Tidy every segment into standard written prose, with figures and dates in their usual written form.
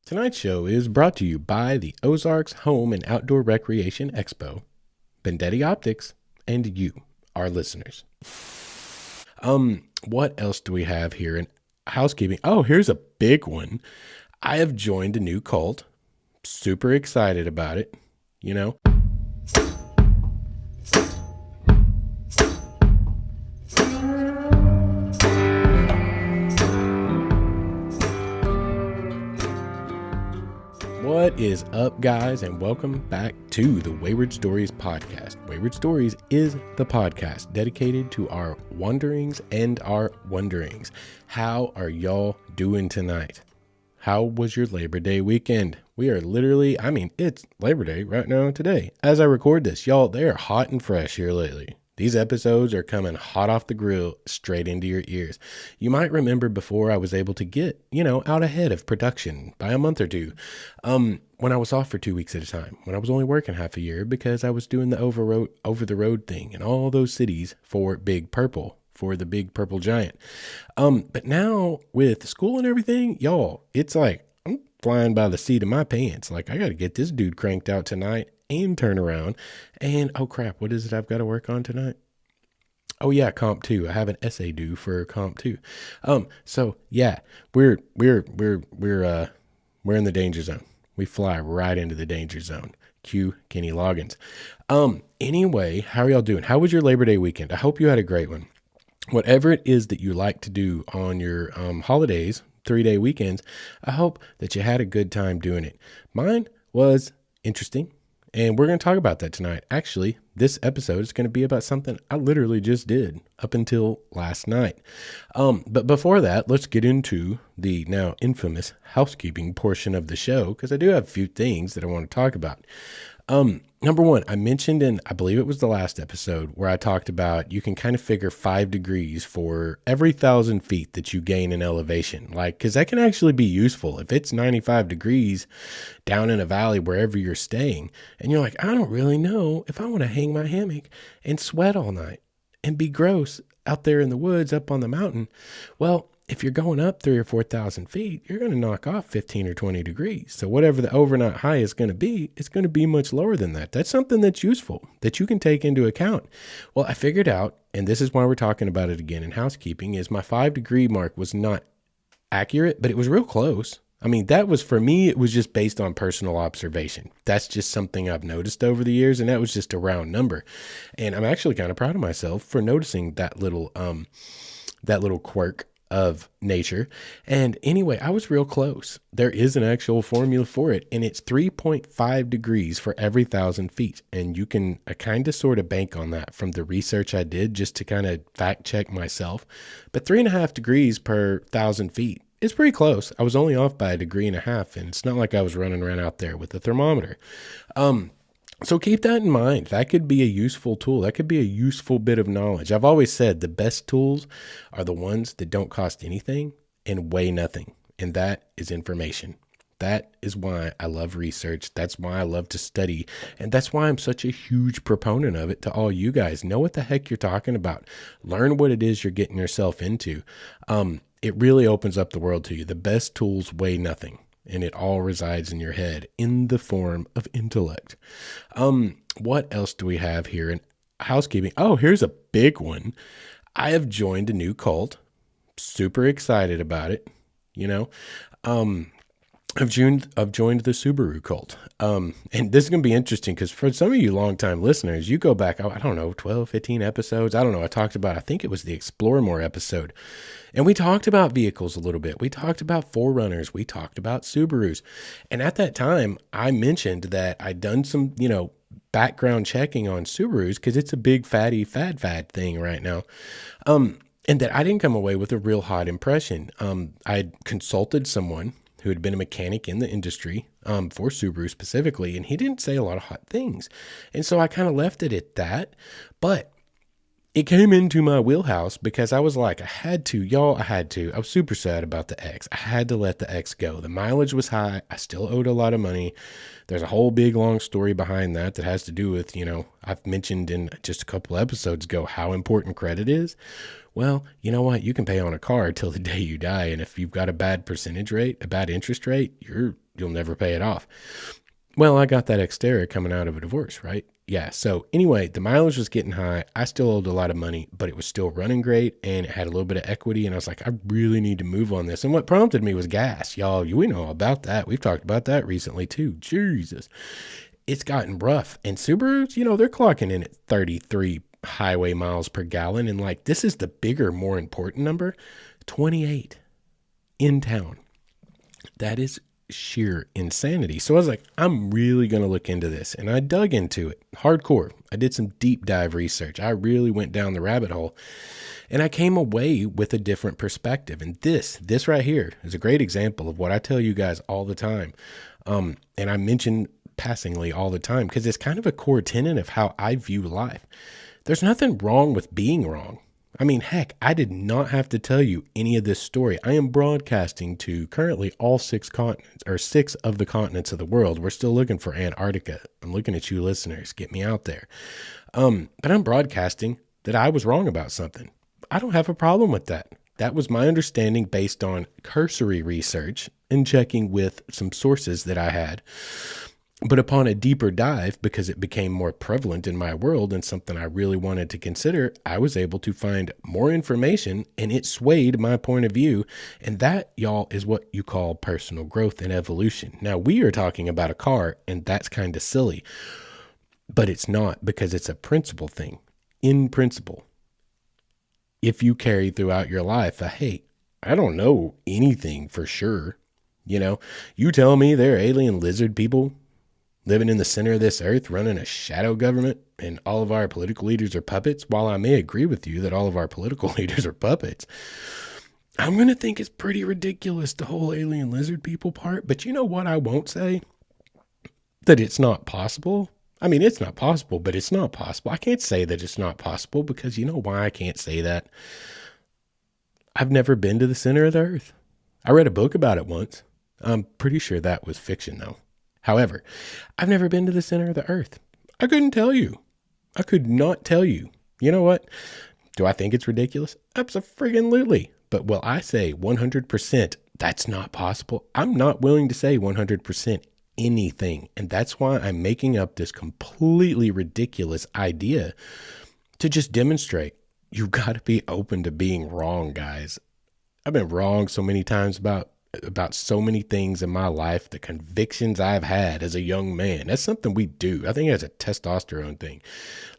Tonight's show is brought to you by the Ozarks Home and Outdoor Recreation Expo, Vendetti Optics, and you, our listeners. What else do we have here in housekeeping? Oh, here's a big one. I have joined a new cult. Super excited about it, you know. What is up, guys, and welcome back to the Wayward Stories podcast. Wayward Stories is the podcast dedicated to our wanderings and our wonderings. How are y'all doing tonight? How was your Labor Day weekend? We are literally, it's Labor Day right now today. As I record this, y'all, they are hot and fresh here lately. These episodes are coming hot off the grill straight into your ears. You might remember before I was able to get, out ahead of production by a month or two. When I was off for 2 weeks at a time, when I was only working half a year because I was doing the over the road thing in all those cities for Big Purple, for the Big Purple Giant. But now with school and everything, y'all, it's like I'm flying by the seat of my pants. Like, I got to get this dude cranked out tonight and turn around. And oh crap, what is it I've got to work on tonight? Oh yeah, comp 2. I have an essay due for comp 2. So yeah, we're in the danger zone. We fly right into the danger zone. Cue Kenny Loggins. Anyway, how are y'all doing? How was your Labor Day weekend? I hope you had a great one. Whatever it is that you like to do on your holidays, 3-day weekends, I hope that you had a good time doing it. Mine was interesting, and we're going to talk about that tonight. Actually, this episode is going to be about something I literally just did up until last night. But before that, let's get into the now infamous housekeeping portion of the show, because I do have a few things that I want to talk about. Number one, I mentioned in, I believe it was the last episode, where I talked about you can kind of figure 5 degrees for every 1,000 feet that you gain in elevation. Like, because that can actually be useful. If it's 95 degrees down in a valley wherever you're staying, and you're like, I don't really know if I want to hang my hammock and sweat all night and be gross out there in the woods up on the mountain. Well, if you're going up 3,000 or 4,000 feet, you're going to knock off 15 or 20 degrees. So whatever the overnight high is going to be, it's going to be much lower than that. That's something that's useful that you can take into account. Well, I figured out, and this is why we're talking about it again in housekeeping, is my 5-degree mark was not accurate, but it was real close. I mean, that was, for me, it was just based on personal observation. That's just something I've noticed over the years, and that was just a round number. And I'm actually kind of proud of myself for noticing that little quirk of nature. And anyway, I was real close. There is an actual formula for it, and it's 3.5 degrees for every 1,000 feet. And you can kind of sort of bank on that from the research I did just to kind of fact check myself. But 3.5 degrees per 1,000 feet is pretty close. I was only off by 1.5 degrees, and it's not like I was running around out there with a thermometer. So keep that in mind. That could be a useful tool. That could be a useful bit of knowledge. I've always said the best tools are the ones that don't cost anything and weigh nothing. And that is information. That is why I love research. That's why I love to study. And that's why I'm such a huge proponent of it to all you guys. Know what the heck you're talking about. Learn what it is you're getting yourself into. It really opens up the world to you. The best tools weigh nothing. And it all resides in your head in the form of intellect. What else do we have here in housekeeping? Oh, here's a big one. I have joined a new cult. Super excited about it. I've joined the Subaru cult. And this is going to be interesting because for some of you longtime listeners, you go back, I don't know, 12, 15 episodes. I don't know. I think it was the Explore More episode. And we talked about vehicles a little bit. We talked about 4Runners. We talked about Subarus. And at that time, I mentioned that I'd done some, background checking on Subarus because it's a big fatty fad thing right now. And that I didn't come away with a real hot impression. I consulted someone who had been a mechanic in the industry for Subaru specifically, and he didn't say a lot of hot things. And so I kind of left it at that. But it came into my wheelhouse because I was like, I had to, y'all, I had to. I was super sad about the X. I had to let the X go. The mileage was high. I still owed a lot of money. There's a whole big long story behind that has to do with, I've mentioned in just a couple episodes ago how important credit is. Well, you know what? You can pay on a car till the day you die. And if you've got a bad percentage rate, a bad interest rate, you'll never pay it off. Well, I got that Xterra coming out of a divorce, right? Yeah. So anyway, the mileage was getting high. I still owed a lot of money, but it was still running great and it had a little bit of equity. And I was like, I really need to move on this. And what prompted me was gas. Y'all, we know about that. We've talked about that recently too. Jesus. It's gotten rough. And Subarus, they're clocking in at 33 highway miles per gallon. And like, this is the bigger, more important number, 28 in town. That is sheer insanity. So I was like, I'm really going to look into this. And I dug into it hardcore. I did some deep dive research. I really went down the rabbit hole and I came away with a different perspective. And this right here is a great example of what I tell you guys all the time. And I mention passingly all the time because it's kind of a core tenet of how I view life. There's nothing wrong with being wrong. I mean, heck, I did not have to tell you any of this story. I am broadcasting to currently all 6 continents, or 6 of the continents of the world. We're still looking for Antarctica. I'm looking at you listeners. Get me out there. But I'm broadcasting that I was wrong about something. I don't have a problem with that. That was my understanding based on cursory research and checking with some sources that I had. But upon a deeper dive, because it became more prevalent in my world and something I really wanted to consider, I was able to find more information and it swayed my point of view. And that, y'all, is what you call personal growth and evolution. Now, we are talking about a car, and that's kind of silly, but it's not, because it's a principle thing. In principle, if you carry throughout your life hey, I don't know anything for sure. You tell me they're alien lizard people living in the center of this earth, running a shadow government, and all of our political leaders are puppets. While I may agree with you that all of our political leaders are puppets, I'm going to think it's pretty ridiculous, the whole alien lizard people part. But you know what I won't say? That it's not possible. I mean, it's not possible, but it's not possible. I can't say that it's not possible because you know why I can't say that? I've never been to the center of the earth. I read a book about it once. I'm pretty sure that was fiction, though. However, I've never been to the center of the earth. I couldn't tell you. I could not tell you. You know what? Do I think it's ridiculous? Absolutely. But will I say 100% that's not possible? I'm not willing to say 100% anything. And that's why I'm making up this completely ridiculous idea to just demonstrate you've got to be open to being wrong, guys. I've been wrong so many times about so many things in my life, the convictions I've had as a young man. That's something we do. I think it's a testosterone thing.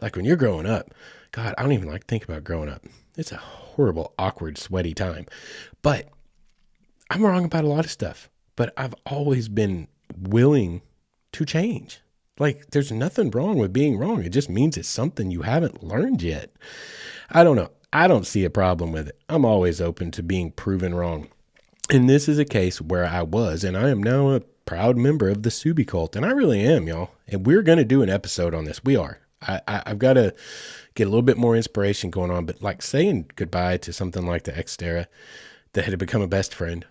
Like when you're growing up, God, I don't even like to think about growing up. It's a horrible, awkward, sweaty time. But I'm wrong about a lot of stuff. But I've always been willing to change. Like there's nothing wrong with being wrong. It just means it's something you haven't learned yet. I don't know. I don't see a problem with it. I'm always open to being proven wrong. And this is a case where I was, and I am now a proud member of the Subi cult. And I really am, y'all. And we're going to do an episode on this. We are. I've got to get a little bit more inspiration going on. But like saying goodbye to something like the Xterra that had become a best friend,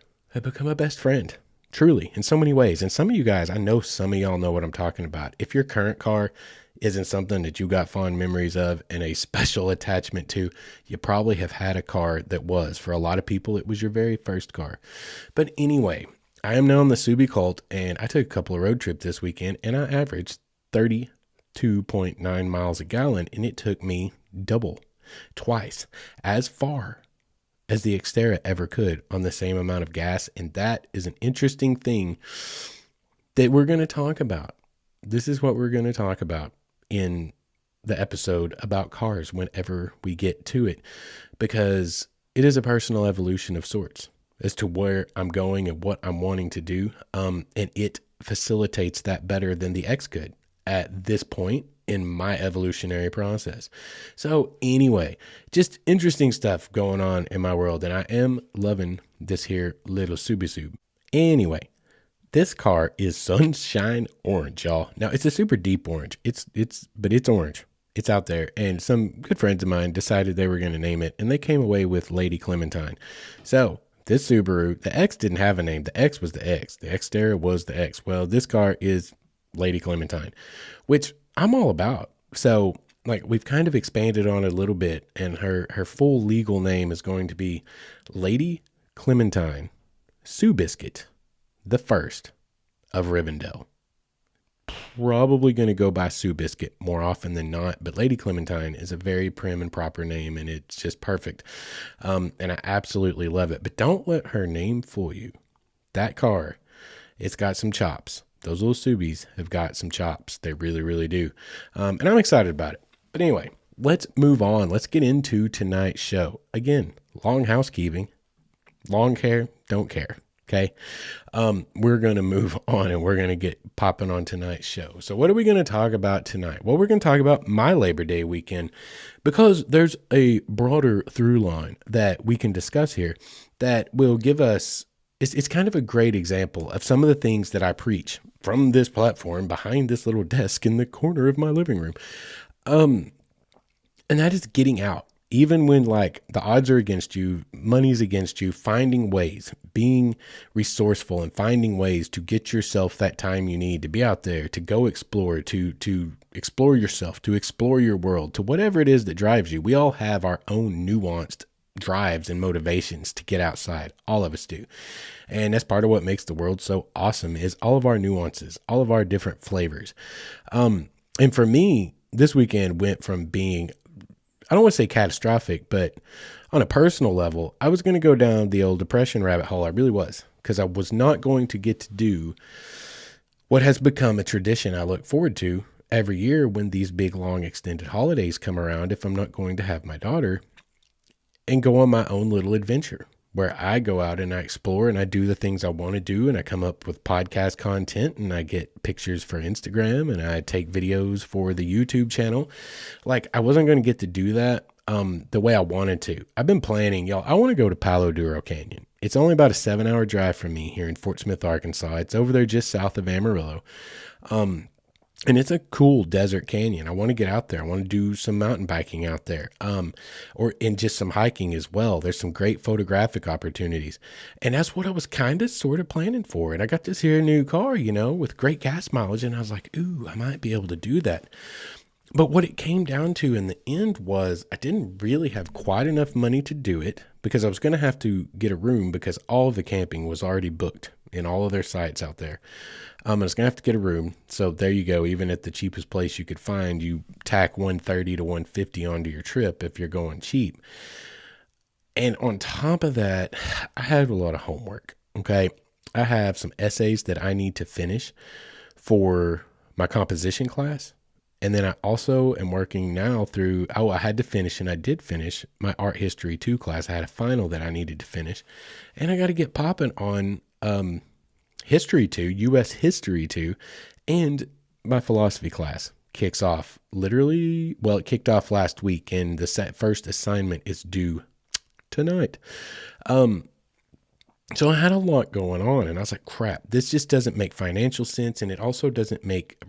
truly, in so many ways. And some of you guys, I know some of y'all know what I'm talking about. If your current car isn't something that you got fond memories of and a special attachment to, you probably have had a car that was. For a lot of people, it was your very first car. But anyway, I am now in the Subi cult, and I took a couple of road trips this weekend, and I averaged 32.9 miles a gallon, and it took me twice as far as the Xterra ever could on the same amount of gas. And that is an interesting thing that we're going to talk about. This is what we're going to talk about in the episode about cars whenever we get to it, because it is a personal evolution of sorts as to where I'm going and what I'm wanting to do. And it facilitates that better than the X could at this point in my evolutionary process. So anyway, just interesting stuff going on in my world, and I am loving this here little Subisub. Anyway, this car is sunshine orange, y'all. Now it's a super deep orange. But it's orange. It's out there. And some good friends of mine decided they were going to name it, and they came away with Lady Clementine. So this Subaru, the X didn't have a name. The X was the X. The Xterra was the X. Well, this car is Lady Clementine, which I'm all about. So like we've kind of expanded on it a little bit, and her full legal name is going to be Lady Clementine Sue Biscuit the First of Rivendell. Probably going to go by Sue Biscuit more often than not, but Lady Clementine is a very prim and proper name, and it's just perfect. And I absolutely love it. But don't let her name fool you. That car, it's got some chops. Those little Subies have got some chops. They really, really do. And I'm excited about it. But anyway, let's move on. Let's get into tonight's show. Again, long housekeeping. Long care, don't care. Okay. We're going to move on, and we're going to get popping on tonight's show. So what are we going to talk about tonight? Well, we're going to talk about my Labor Day weekend, because there's a broader through line that we can discuss here that will give us, it's kind of a great example of some of the things that I preach from this platform behind this little desk in the corner of my living room. And that is getting out. Even when like the odds are against you, money's against you, finding ways, being resourceful and finding ways to get yourself that time you need to be out there, to go explore, to explore yourself, to explore your world, to whatever it is that drives you. We all have our own nuanced drives and motivations to get outside. All of us do. And that's part of what makes the world so awesome, is all of our nuances, all of our different flavors. And for me, this weekend went from being, I don't want to say catastrophic, but on a personal level, I was going to go down the old depression rabbit hole. I really was, because I was not going to get to do what has become a tradition I look forward to every year when these big, long, extended holidays come around, if I'm not going to have my daughter, and go on my own little adventure where I go out and I explore and I do the things I want to do, and I come up with podcast content, and I get pictures for Instagram, and I take videos for the YouTube channel. Like, I wasn't going to get to do that the way I wanted to. I've been planning, y'all. I want to go to Palo Duro Canyon. It's only about a 7-hour drive from me here in Fort Smith, Arkansas. It's over there just south of Amarillo. And it's a cool desert canyon. I want to get out there. I want to do some mountain biking out there, or in just some hiking as well. There's some great photographic opportunities. And that's what I was kind of sort of planning for. And I got this here new car, with great gas mileage. And I was like, ooh, I might be able to do that. But what it came down to in the end was I didn't really have quite enough money to do it, because I was going to have to get a room, because all of the camping was already booked in all of their sites out there. I was going to have to get a room. So there you go. Even at the cheapest place you could find, you tack 130 to 150 onto your trip if you're going cheap. And on top of that, I had a lot of homework. Okay. I have some essays that I need to finish for my composition class. And then I also am working now through, I had to finish, and I did finish my art history 2 class. I had a final that I needed to finish, and I got to get popping on, history 2, U.S. history 2, and my philosophy class kicks off literally, well, it kicked off last week, and the first assignment is due tonight. So I had a lot going on, and I was like, crap, this just doesn't make financial sense, and it also doesn't make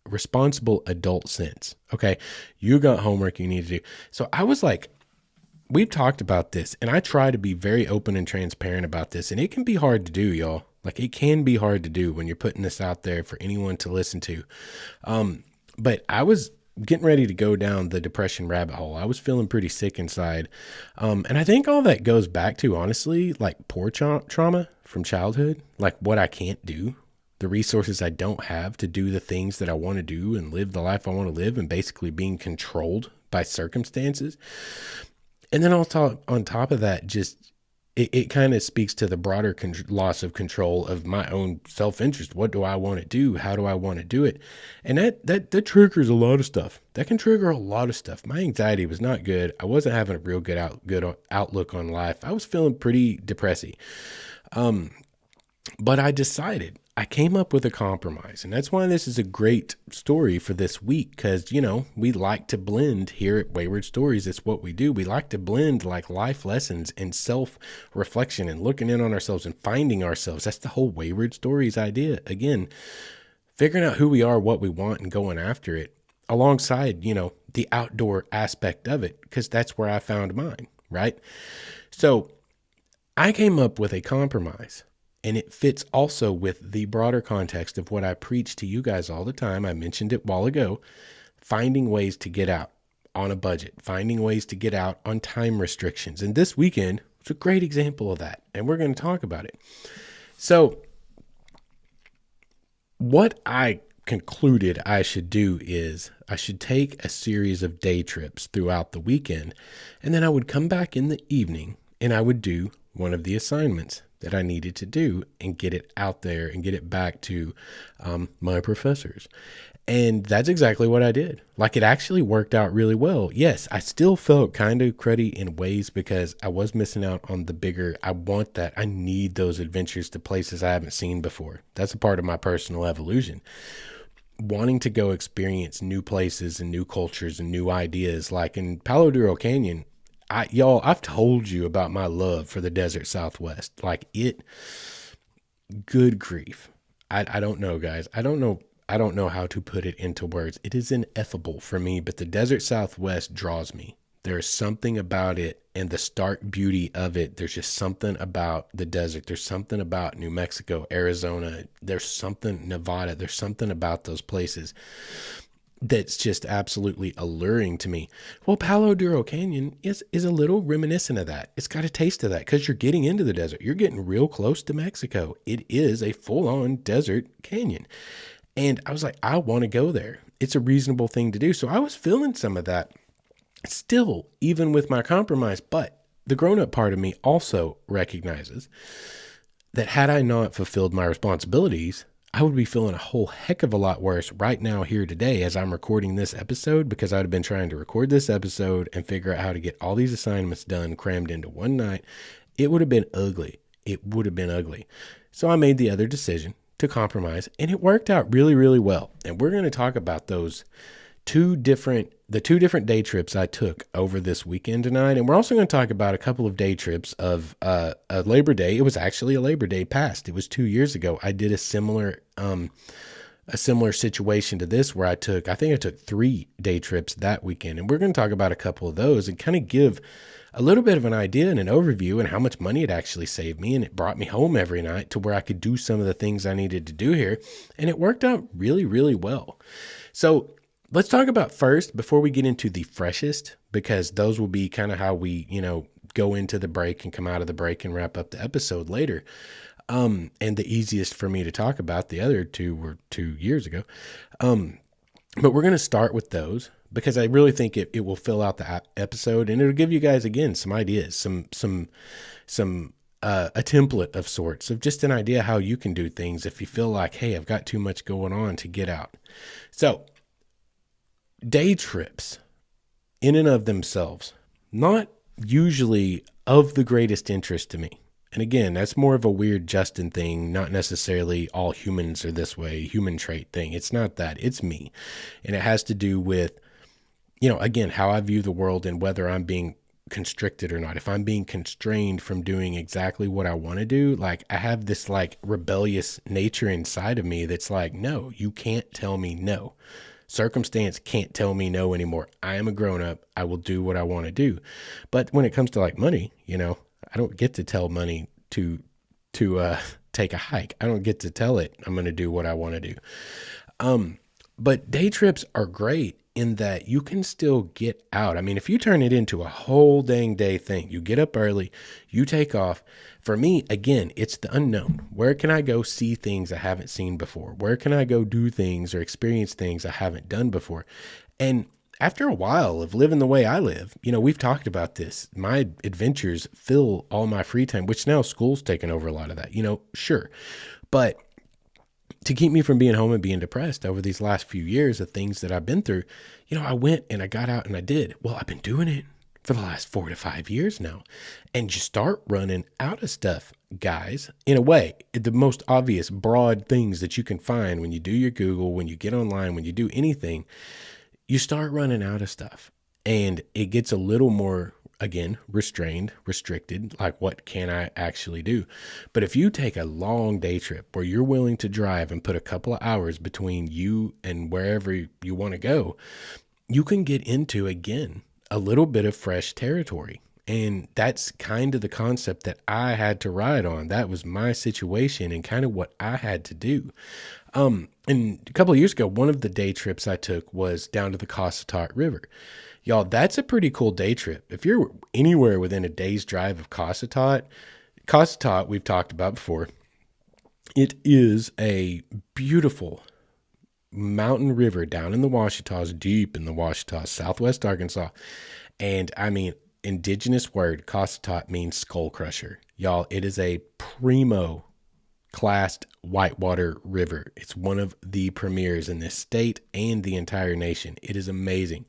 responsible adult sense. Okay, you got homework you need to do. So I was like, we've talked about this, and I try to be very open and transparent about this, and it can be hard to do, y'all. Like, it can be hard to do when you're putting this out there for anyone to listen to. But I was getting ready to go down the depression rabbit hole. I was feeling pretty sick inside. And I think all that goes back to, honestly, like poor trauma from childhood, like what I can't do, the resources I don't have to do the things that I want to do and live the life I want to live, and basically being controlled by circumstances. And then on top of that, just it kind of speaks to the broader loss of control of my own self-interest. What do I want to do? How do I want to do it? And that triggers a lot of stuff. That can trigger a lot of stuff. My anxiety was not good. I wasn't having a real good outlook on life. I was feeling pretty depressy. But I decided, I came up with a compromise. And that's why this is a great story for this week, because, we like to blend here at Wayward Stories. It's what we do. We like to blend like life lessons and self-reflection and looking in on ourselves and finding ourselves. That's the whole Wayward Stories idea. Again, figuring out who we are, what we want, and going after it. alongside, the outdoor aspect of it, because that's where I found mine, right? So I came up with a compromise, and it fits also with the broader context of what I preach to you guys all the time. I mentioned it a while ago, finding ways to get out on a budget, finding ways to get out on time restrictions. And this weekend was a great example of that, and we're going to talk about it. So what I concluded I should do is I should take a series of day trips throughout the weekend, and then I would come back in the evening and I would do one of the assignments that I needed to do and get it out there and get it back to my professors. And that's exactly what I did. Like, it actually worked out really well. Yes, I still felt kind of cruddy in ways because I was missing out on the bigger, I want that. I need those adventures to places I haven't seen before. That's a part of my personal evolution. Wanting to go experience new places and new cultures and new ideas. Like in Palo Duro Canyon, I've told you about my love for the desert Southwest. Like, good grief. I don't know, guys. I don't know how to put it into words. It is ineffable for me, but the desert Southwest draws me. There's something about it and the stark beauty of it. There's just something about the desert. There's something about New Mexico, Arizona. There's something, Nevada. There's something about those places that's just absolutely alluring to me. Well, Palo Duro Canyon is a little reminiscent of that. It's got a taste of that because you're getting into the desert. You're getting real close to Mexico. It is a full-on desert canyon. And I was like, I want to go there. It's a reasonable thing to do. So I was feeling some of that still, even with my compromise. But the grown-up part of me also recognizes that had I not fulfilled my responsibilities, I would be feeling a whole heck of a lot worse right now here today as I'm recording this episode, because I would have been trying to record this episode and figure out how to get all these assignments done, crammed into one night. It would have been ugly. It would have been ugly. So I made the other decision to compromise, and it worked out really, really well. And we're going to talk about the two different day trips I took over this weekend tonight. And we're also going to talk about a couple of day trips of a Labor Day. It was actually a Labor Day past. It was 2 years ago. I did a similar situation to this where I think I took 3 day trips that weekend. And we're going to talk about a couple of those and kind of give a little bit of an idea and an overview and how much money it actually saved me. And it brought me home every night to where I could do some of the things I needed to do here. And it worked out really, really well. So let's talk about first, before we get into the freshest, because those will be kind of how we, go into the break and come out of the break and wrap up the episode later. And the easiest for me to talk about, the other two were 2 years ago. But we're going to start with those because I really think it will fill out the episode, and it'll give you guys, again, some ideas, some a template of sorts of just an idea how you can do things if you feel like, hey, I've got too much going on to get out. So day trips in and of themselves, not usually of the greatest interest to me. And again, that's more of a weird Justin thing, not necessarily all humans are this way, human trait thing. It's not that, it's me. And it has to do with, again, how I view the world and whether I'm being constricted or not. If I'm being constrained from doing exactly what I want to do, like I have this like rebellious nature inside of me that's like, no, you can't tell me no. Circumstance can't tell me no anymore. I am a grown up. I will do what I want to do. But when it comes to like money, I don't get to tell money to take a hike. I don't get to tell it I'm going to do what I want to do. But day trips are great in that you can still get out. I mean, if you turn it into a whole dang day thing, you get up early, you take off. For me, again, it's the unknown. Where can I go see things I haven't seen before? Where can I go do things or experience things I haven't done before? And after a while of living the way I live, we've talked about this. My adventures fill all my free time, which now school's taken over a lot of that, sure. But to keep me from being home and being depressed over these last few years of things that I've been through, I went and I got out and I did. Well, I've been doing it for the last 4 to 5 years now. And you start running out of stuff, guys. In a way, the most obvious broad things that you can find when you do your Google, when you get online, when you do anything, you start running out of stuff. And it gets a little more again, restrained, restricted, like what can I actually do? But if you take a long day trip where you're willing to drive and put a couple of hours between you and wherever you want to go, you can get into, again, a little bit of fresh territory. And that's kind of the concept that I had to ride on. That was my situation and kind of what I had to do. And a couple of years ago, one of the day trips I took was down to the Cossatot River. Y'all, that's a pretty cool day trip. If you're anywhere within a day's drive of Cossatot, we've talked about before, it is a beautiful mountain river down in the Ouachitas, deep in the Ouachitas, southwest Arkansas. And I mean, indigenous word, Cossatot, means skull crusher. Y'all, it is a primo classed whitewater river. It's one of the premiers in this state and the entire nation. It is amazing.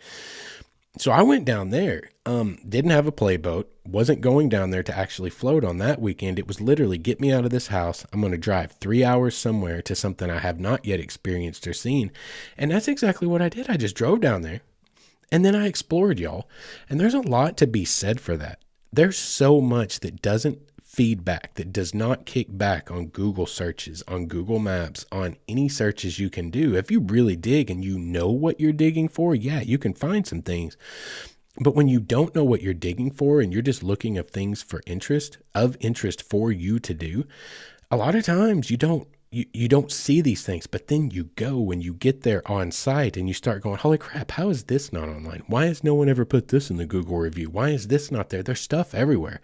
So I went down there, didn't have a playboat, wasn't going down there to actually float on that weekend. It was literally, get me out of this house. I'm going to drive 3 hours somewhere to something I have not yet experienced or seen. And that's exactly what I did. I just drove down there and then I explored, y'all. And there's a lot to be said for that. There's so much that doesn't feedback, that does not kick back on Google searches, on Google Maps, on any searches you can do. If you really dig and you know what you're digging for, yeah, you can find some things. But when you don't know what you're digging for and you're just looking at things of interest for you to do, a lot of times you don't see these things. But then you go and you get there on site and you start going, holy crap, how is this not online? Why has no one ever put this in the Google review? Why is this not there? There's stuff everywhere.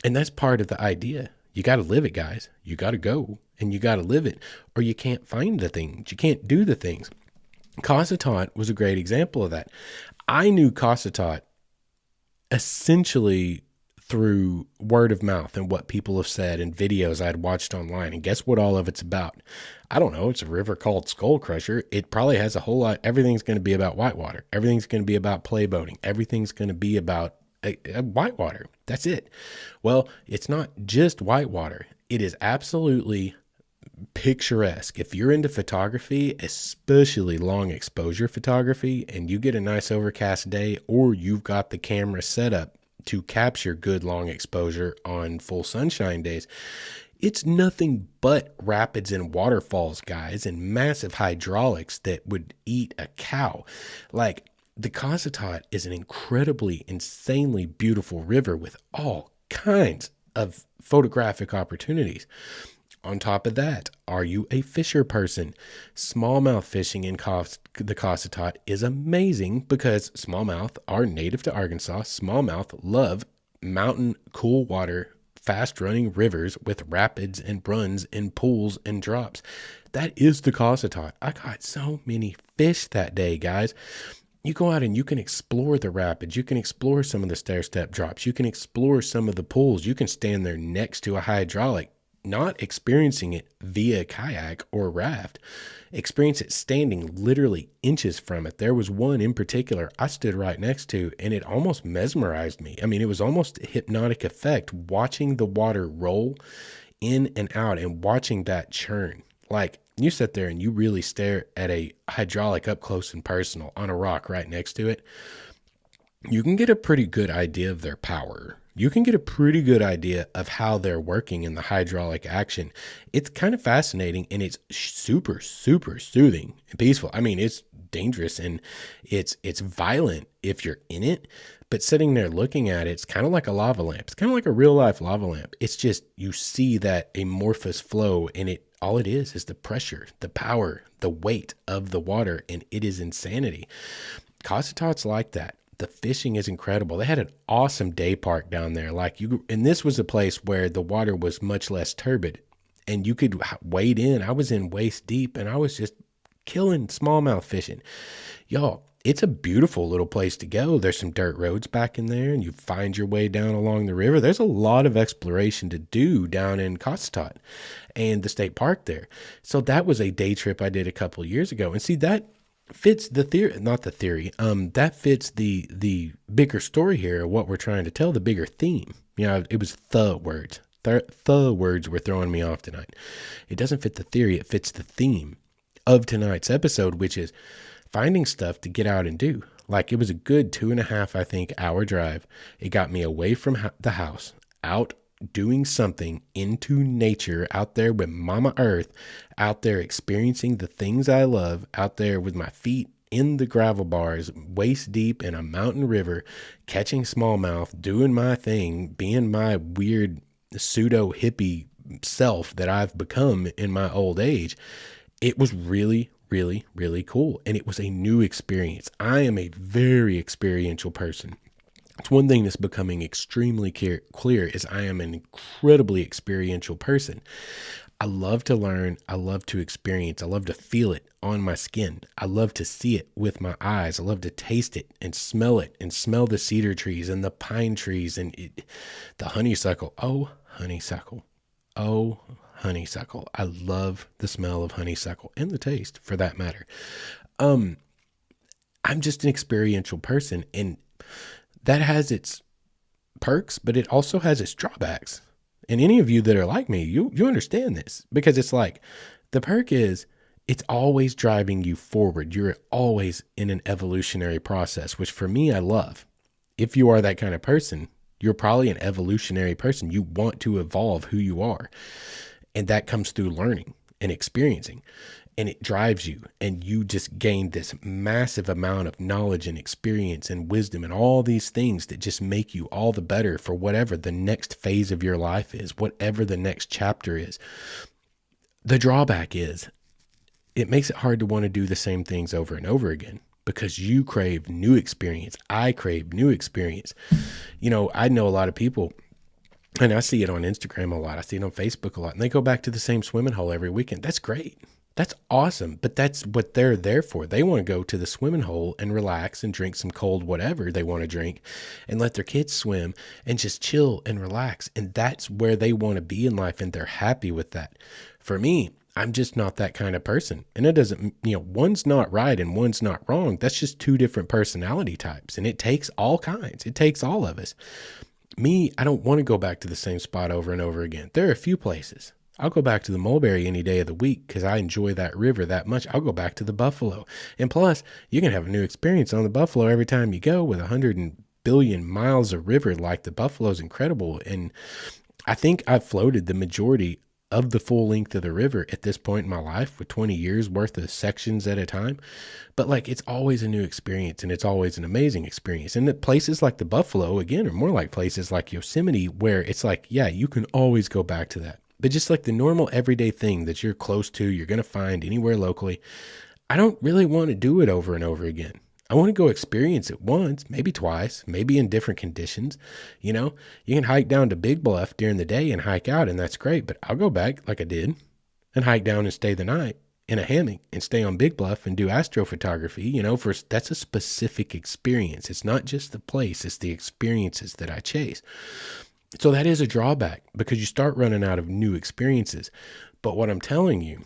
And that's part of the idea. You got to live it, guys. You got to go and you got to live it, or you can't find the things. You can't do the things. Cossatot was a great example of that. I knew Cossatot essentially through word of mouth and what people have said and videos I'd watched online. And guess what all of it's about? I don't know. It's a river called Skull Crusher. It probably has a whole lot. Everything's going to be about whitewater. Everything's going to be about play boating. Everything's going to be about whitewater. That's it. Well, it's not just whitewater. It is absolutely picturesque. If you're into photography, especially long exposure photography, and you get a nice overcast day, or you've got the camera set up to capture good long exposure on full sunshine days, it's nothing but rapids and waterfalls, guys, and massive hydraulics that would eat a cow. Like, the Cossatot is an incredibly, insanely beautiful river with all kinds of photographic opportunities. On top of that, are you a fisher person? Smallmouth fishing in the Cossatot is amazing because smallmouth are native to Arkansas. Smallmouth love mountain, cool water, fast-running rivers with rapids and runs and pools and drops. That is the Cossatot. I caught so many fish that day, guys. You go out and you can explore the rapids. You can explore some of the stair-step drops. You can explore some of the pools. You can stand there next to a hydraulic, not experiencing it via kayak or raft. Experience it standing literally inches from it. There was one in particular I stood right next to, and it almost mesmerized me. I mean, it was almost a hypnotic effect watching the water roll in and out and watching that churn. Like, you sit there and you really stare at a hydraulic up close and personal on a rock right next to it. You can get a pretty good idea of their power. You can get a pretty good idea of how they're working in the hydraulic action. It's kind of fascinating, and it's super, super soothing and peaceful. I mean, it's dangerous and it's violent if you're in it, but sitting there looking at it, it's kind of like a lava lamp. It's kind of like a real life lava lamp. It's just, you see that amorphous flow, and all it is the pressure, the power, the weight of the water, and it is insanity. Cossatot's like that. The fishing is incredible. They had an awesome day park down there. And this was a place where the water was much less turbid and you could wade in. I was in waist deep and I was just killing smallmouth fishing. Y'all, it's a beautiful little place to go. There's some dirt roads back in there and you find your way down along the river. There's a lot of exploration to do down in Cossatot and the state park there. So that was a day trip I did a couple of years ago. And see, that fits the theory, not the theory. That fits the bigger story here, what we're trying to tell, the bigger theme. It was the words. The words were throwing me off tonight. It doesn't fit the theory. It fits the theme of tonight's episode, which is finding stuff to get out and do. Like it was a good 2.5, I think, hour drive. It got me away from the house, out doing something into nature, out there with Mama Earth, out there experiencing the things I love, out there with my feet in the gravel bars, waist deep in a mountain river, catching smallmouth, doing my thing, being my weird pseudo hippie self that I've become in my old age. It was really, really, really cool. And it was a new experience. I am a very experiential person. It's one thing that's becoming extremely clear is I am an incredibly experiential person. I love to learn. I love to experience. I love to feel it on my skin. I love to see it with my eyes. I love to taste it and smell the cedar trees and the pine trees and the honeysuckle. Oh, honeysuckle. Oh, honeysuckle. I love the smell of honeysuckle and the taste for that matter. I'm just an experiential person, and that has its perks, but it also has its drawbacks. And any of you that are like me, you understand this, because it's like the perk is it's always driving you forward. You're always in an evolutionary process, which for me, I love. If you are that kind of person, you're probably an evolutionary person. You want to evolve who you are. And that comes through learning and experiencing. And it drives you, and you just gain this massive amount of knowledge and experience and wisdom and all these things that just make you all the better for whatever the next phase of your life is, whatever the next chapter is. The drawback is it makes it hard to want to do the same things over and over again, because you crave new experience. I crave new experience. You know, I know a lot of people, and I see it on Instagram a lot. I see it on Facebook a lot, and they go back to the same swimming hole every weekend. That's great. That's awesome. But that's what they're there for. They want to go to the swimming hole and relax and drink some cold whatever they want to drink and let their kids swim and just chill and relax. And that's where they want to be in life, and they're happy with that. For me, I'm just not that kind of person. And it doesn't, one's not right and one's not wrong. That's just two different personality types. And it takes all kinds. It takes all of us. Me, I don't want to go back to the same spot over and over again. There are a few places. I'll go back to the Mulberry any day of the week because I enjoy that river that much. I'll go back to the Buffalo. And plus, you can have a new experience on the Buffalo every time you go with 100 billion miles of river. Like the Buffalo's incredible. And I think I've floated the majority of the full length of the river at this point in my life with 20 years worth of sections at a time. But like, it's always a new experience, and it's always an amazing experience. And that places like the Buffalo, again, are more like places like Yosemite, where it's like, yeah, you can always go back to that. But just like the normal everyday thing that you're close to, you're going to find anywhere locally, I don't really want to do it over and over again. I want to go experience it once, maybe twice, maybe in different conditions. You can hike down to Big Bluff during the day and hike out, and that's great. But I'll go back like I did and hike down and stay the night in a hammock and stay on Big Bluff and do astrophotography. That's a specific experience. It's not just the place, it's the experiences that I chase. So that is a drawback, because you start running out of new experiences. But what I'm telling you,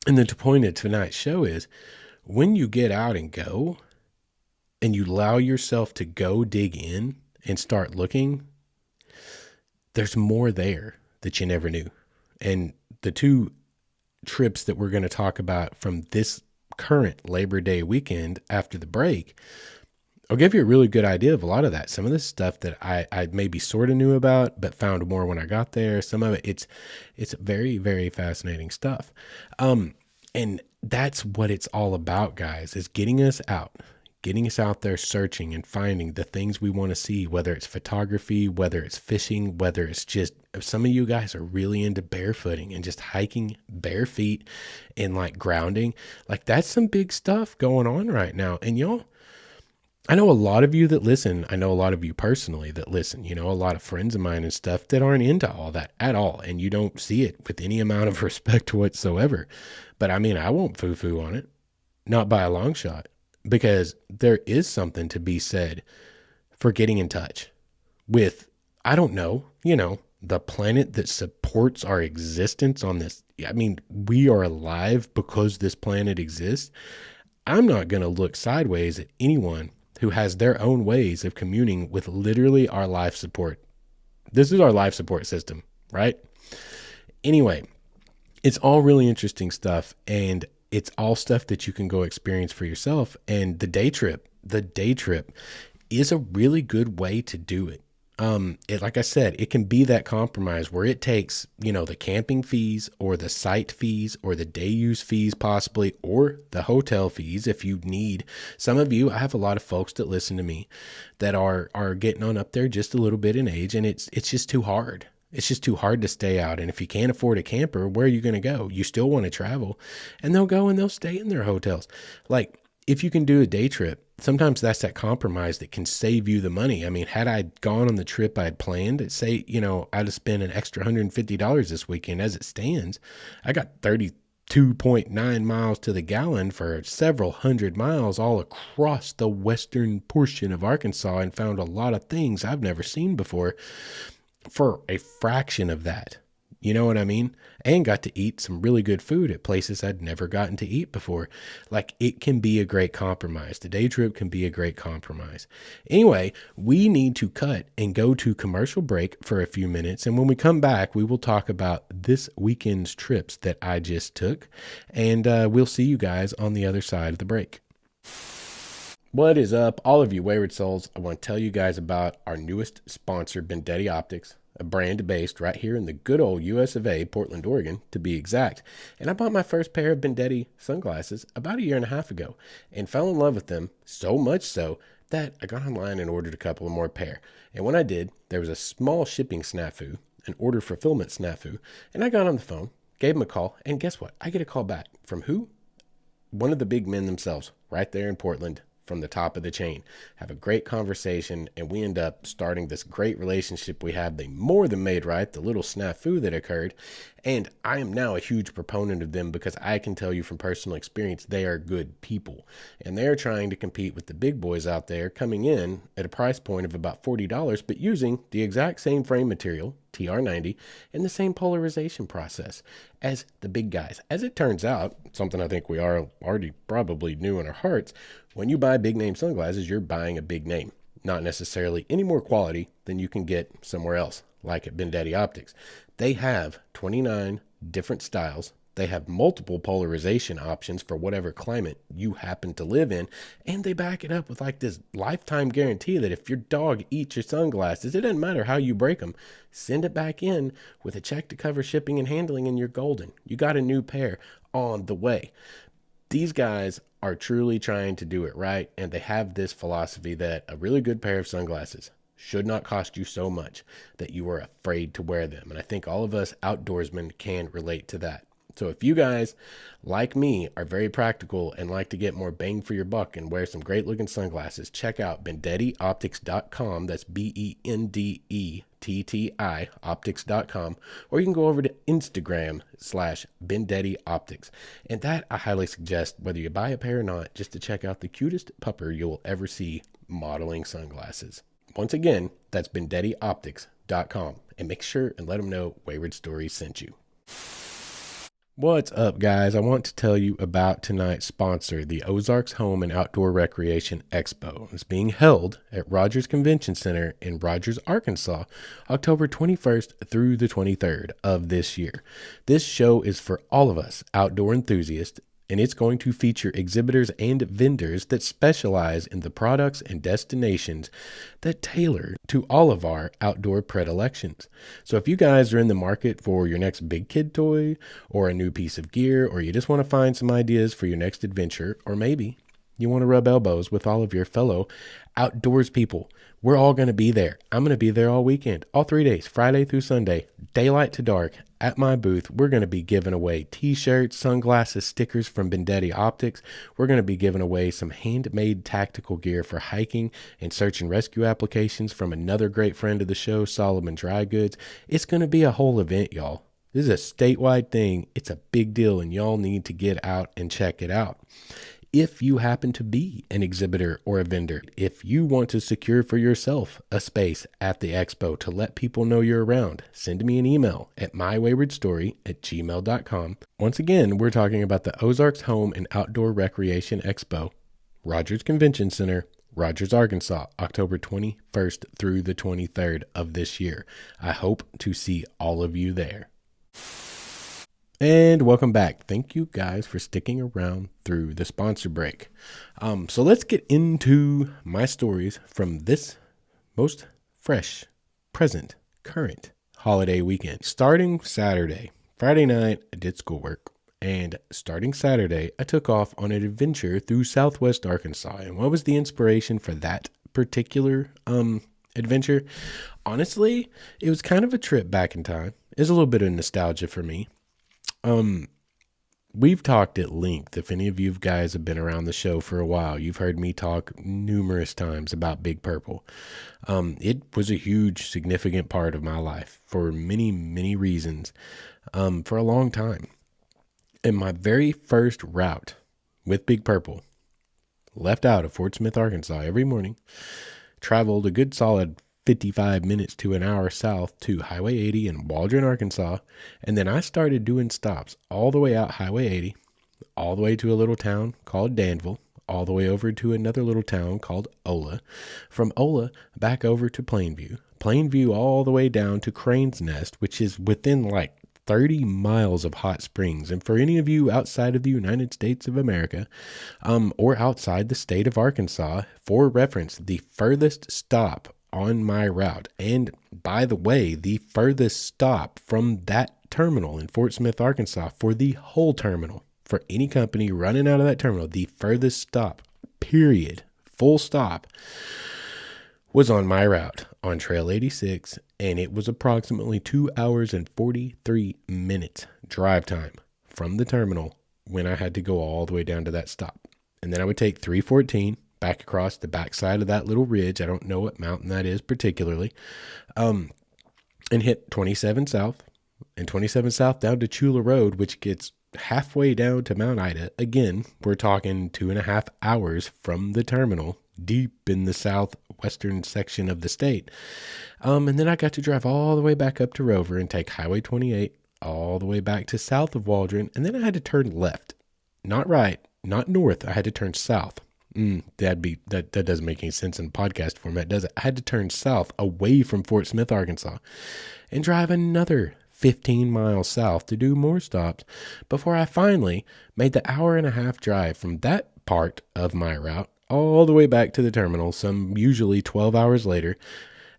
and the point of tonight's show is, when you get out and go, and you allow yourself to go dig in and start looking, there's more there that you never knew. And the two trips that we're going to talk about from this current Labor Day weekend after the break, I'll give you a really good idea of a lot of that. Some of this stuff that I maybe sort of knew about, but found more when I got there. Some of it's very, very fascinating stuff. And that's what it's all about, guys, is getting us out there searching and finding the things we want to see, whether it's photography, whether it's fishing, whether it's just, some of you guys are really into barefooting and just hiking bare feet and like grounding. Like, that's some big stuff going on right now. And y'all, I know a lot of you that listen. I know a lot of you personally that listen, a lot of friends of mine and stuff that aren't into all that at all. And you don't see it with any amount of respect whatsoever. But I mean, I won't foo-foo on it, not by a long shot, because there is something to be said for getting in touch with, I don't know, the planet that supports our existence on this. I mean, we are alive because this planet exists. I'm not going to look sideways at anyone who has their own ways of communing with literally our life support. This is our life support system, right? Anyway, it's all really interesting stuff, and it's all stuff that you can go experience for yourself. And the day trip the day trip is a really good way to do it. Like I said, it can be that compromise where it takes, the camping fees or the site fees or the day use fees possibly, or the hotel fees. If you need some of you, I have a lot of folks that listen to me that are getting on up there just a little bit in age, and it's just too hard. It's just too hard to stay out. And if you can't afford a camper, where are you going to go? You still want to travel, and they'll go and they'll stay in their hotels. Like, if you can do a day trip, sometimes that's that compromise that can save you the money. I mean, had I gone on the trip I'd planned, say, I'd have spent an extra $150 this weekend. As it stands, I got 32.9 miles to the gallon for several hundred miles all across the western portion of Arkansas, and found a lot of things I've never seen before for a fraction of that. You know what I mean? And got to eat some really good food at places I'd never gotten to eat before. Like, it can be a great compromise. The day trip can be a great compromise. Anyway, we need to cut and go to commercial break for a few minutes. And when we come back, we will talk about this weekend's trips that I just took. And we'll see you guys on the other side of the break. What is up, all of you Wayward Souls? I want to tell you guys about our newest sponsor, Vendetti Optics, a brand based right here in the good old US of A, Portland, Oregon, to be exact. And I bought my first pair of Vendetti sunglasses about a year and a half ago and fell in love with them, so much so that I got online and ordered a couple of more pair. And when I did, there was a small shipping snafu, an order fulfillment snafu, and I got on the phone, gave them a call, and guess what? I get a call back from who? One of the big men themselves, right there in Portland, from the top of the chain. Have a great conversation, and we end up starting this great relationship we have. They more than made right the little snafu that occurred, and I am now a huge proponent of them because I can tell you from personal experience they are good people, and they're trying to compete with the big boys out there, coming in at a price point of about $40, but using the exact same frame material, TR90, and the same polarization process as the big guys. As it turns out, something I think we are already probably knew in our hearts, when you buy big name sunglasses, you're buying a big name, not necessarily any more quality than you can get somewhere else, like at Vendetti Optics. They have 29 different styles. They have multiple polarization options for whatever climate you happen to live in, and they back it up with like this lifetime guarantee that if your dog eats your sunglasses, it doesn't matter how you break them, send it back in with a check to cover shipping and handling, and you're golden. You got a new pair on the way. These guys are truly trying to do it right, and they have this philosophy that a really good pair of sunglasses should not cost you so much that you are afraid to wear them. And I think all of us outdoorsmen can relate to that. So if you guys, like me, are very practical and like to get more bang for your buck and wear some great looking sunglasses, check out VendettiOptics.com. That's BENDETTI optics.com, or you can go over to Instagram/Vendetti Optics. And that I highly suggest, whether you buy a pair or not, just to check out the cutest pupper you will ever see modeling sunglasses. Once again, that's VendettiOptics.com, and make sure and let them know Wayward Stories sent you. What's up, guys? I want to tell you about tonight's sponsor, the Ozarks Home and Outdoor Recreation Expo. It's being held at Rogers Convention Center in Rogers, Arkansas, October 21st through the 23rd of this year. This show is for all of us outdoor enthusiasts, and it's going to feature exhibitors and vendors that specialize in the products and destinations that tailor to all of our outdoor predilections. So if you guys are in the market for your next big kid toy or a new piece of gear, or you just want to find some ideas for your next adventure, or maybe you want to rub elbows with all of your fellow outdoors people, we're all going to be there. I'm going to be there all weekend, all 3 days, Friday through Sunday, daylight to dark. At my booth, we're going to be giving away t-shirts, sunglasses, stickers from Vendetti Optics. We're going to be giving away some handmade tactical gear for hiking and search and rescue applications from another great friend of the show, Solomon Dry Goods. It's going to be a whole event, y'all. This is a statewide thing. It's a big deal, and y'all need to get out and check it out. If you happen to be an exhibitor or a vendor, if you want to secure for yourself a space at the expo to let people know you're around, send me an email at mywaywardstory@gmail.com. Once again, we're talking about the Ozarks Home and Outdoor Recreation Expo, Rogers Convention Center, Rogers, Arkansas, October 21st through the 23rd of this year. I hope to see all of you there. And welcome back. Thank you guys for sticking around through the sponsor break. So let's get into my stories from this most fresh, present, current holiday weekend. Starting Saturday, Friday night, I did schoolwork. And starting Saturday, I took off on an adventure through Southwest Arkansas. And what was the inspiration for that particular adventure? Honestly, it was kind of a trip back in time. It's a little bit of nostalgia for me. We've talked at length. If any of you guys have been around the show for a while, you've heard me talk numerous times about Big Purple. It was a huge, significant part of my life for many, many reasons, for a long time. And my very first route with Big Purple left out of Fort Smith, Arkansas every morning, traveled a good solid 55 minutes to an hour south to Highway 80 in Waldron, Arkansas. And then I started doing stops all the way out Highway 80, all the way to a little town called Danville, all the way over to another little town called Ola. From Ola back over to Plainview all the way down to Crane's Nest, which is within like 30 miles of hot springs. And for any of you outside of the United States of America, or outside the state of Arkansas, for reference, the furthest stop on my route, and by the way, the furthest stop from that terminal in Fort Smith, Arkansas, for the whole terminal, for any company running out of that terminal, the furthest stop, period, full stop, was on my route on Trail 86, and it was approximately 2 hours and 43 minutes drive time from the terminal when I had to go all the way down to that stop. And then I would take 314 back across the backside of that little ridge. I don't know what mountain that is particularly, and hit 27 South, and 27 South down to Chula Road, which gets halfway down to Mount Ida. Again, we're talking 2.5 hours from the terminal, deep in the southwestern section of the state. And then I got to drive all the way back up to Rover and take Highway 28 all the way back to south of Waldron. And then I had to turn left, not right, not north. I had to turn south. That doesn't make any sense in podcast format, does it? I had to turn south away from Fort Smith, Arkansas, and drive another 15 miles south to do more stops before I finally made the 1.5-hour drive from that part of my route all the way back to the terminal, some usually 12 hours later,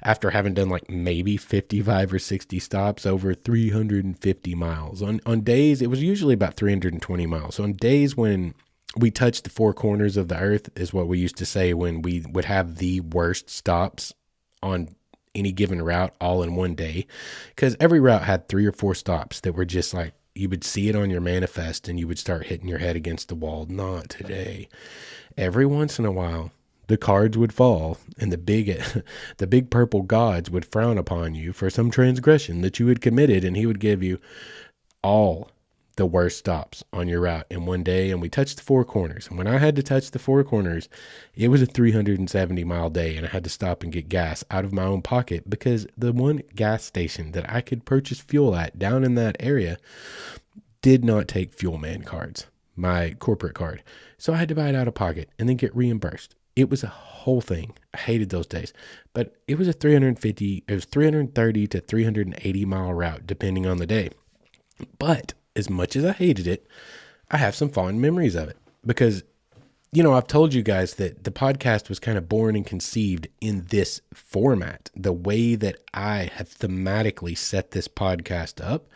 after having done like maybe 55 or 60 stops over 350 miles. On days, it was usually about 320 miles. So on days when we touched the four corners of the earth, is what we used to say when we would have the worst stops on any given route all in one day, because every route had 3 or 4 stops that were just like, you would see it on your manifest and you would start hitting your head against the wall. Not today. Every once in a while, the cards would fall and the big purple gods would frown upon you for some transgression that you had committed, and he would give you all the worst stops on your route in one day. And we touched the four corners. And when I had to touch the four corners, it was a 370-mile day, and I had to stop and get gas out of my own pocket, because the one gas station that I could purchase fuel at down in that area did not take Fuel Man cards, my corporate card. So I had to buy it out of pocket and then get reimbursed. It was a whole thing. I hated those days, but it was 330 to 380 mile route, depending on the day. But as much as I hated it, I have some fond memories of it, because, I've told you guys that the podcast was kind of born and conceived in this format, the way that I have thematically set this podcast up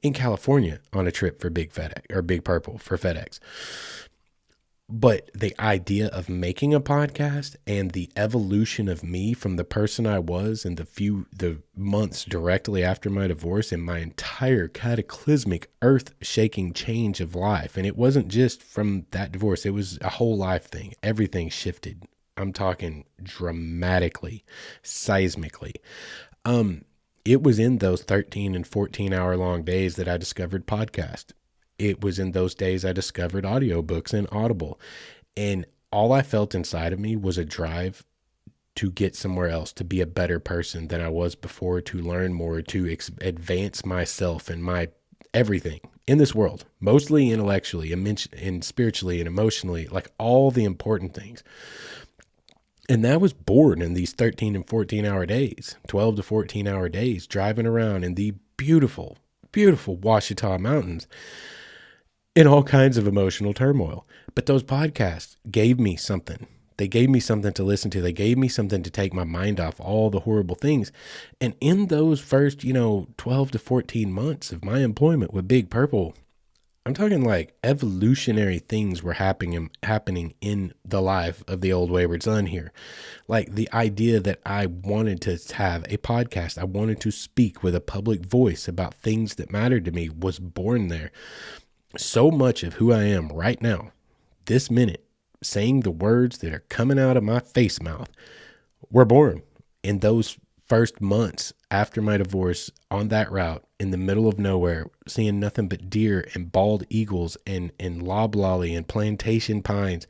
in California on a trip for Big Purple for FedEx. But the idea of making a podcast and the evolution of me from the person I was in the months directly after my divorce, and my entire cataclysmic, earth-shaking change of life. And it wasn't just from that divorce. It was a whole life thing. Everything shifted. I'm talking dramatically, seismically. It was in those 13 and 14 hour long days that I discovered podcast. It was in those days I discovered audiobooks and Audible. And all I felt inside of me was a drive to get somewhere else, to be a better person than I was before, to learn more, to advance myself and my everything in this world, mostly intellectually and spiritually and emotionally, like all the important things. And that was born in these 13 and 14 hour days, 12 to 14 hour days, driving around in the beautiful, beautiful Ouachita Mountains in all kinds of emotional turmoil. But those podcasts gave me something. They gave me something to listen to. They gave me something to take my mind off all the horrible things. And in those first, 12 to 14 months of my employment with Big Purple, I'm talking like evolutionary things were happening in the life of the old Wayward Son here. Like the idea that I wanted to have a podcast, I wanted to speak with a public voice about things that mattered to me was born there. So much of who I am right now, this minute, saying the words that are coming out of my face mouth, were born in those first months after my divorce on that route in the middle of nowhere, seeing nothing but deer and bald eagles and loblolly and plantation pines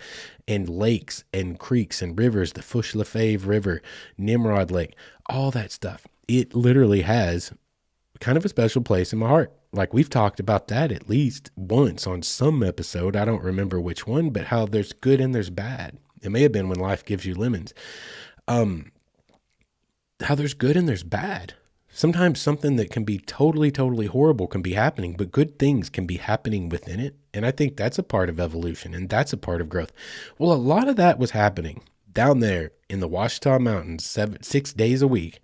and lakes and creeks and rivers, the Fush Lefebvre River, Nimrod Lake, all that stuff. It literally has kind of a special place in my heart. Like we've talked about that at least once on some episode. I don't remember which one, but how there's good and there's bad. It may have been When Life Gives You Lemons. How there's good and there's bad. Sometimes something that can be totally, totally horrible can be happening, but good things can be happening within it. And I think that's a part of evolution and that's a part of growth. Well, a lot of that was happening down there in the Ouachita Mountains, 6 days a week,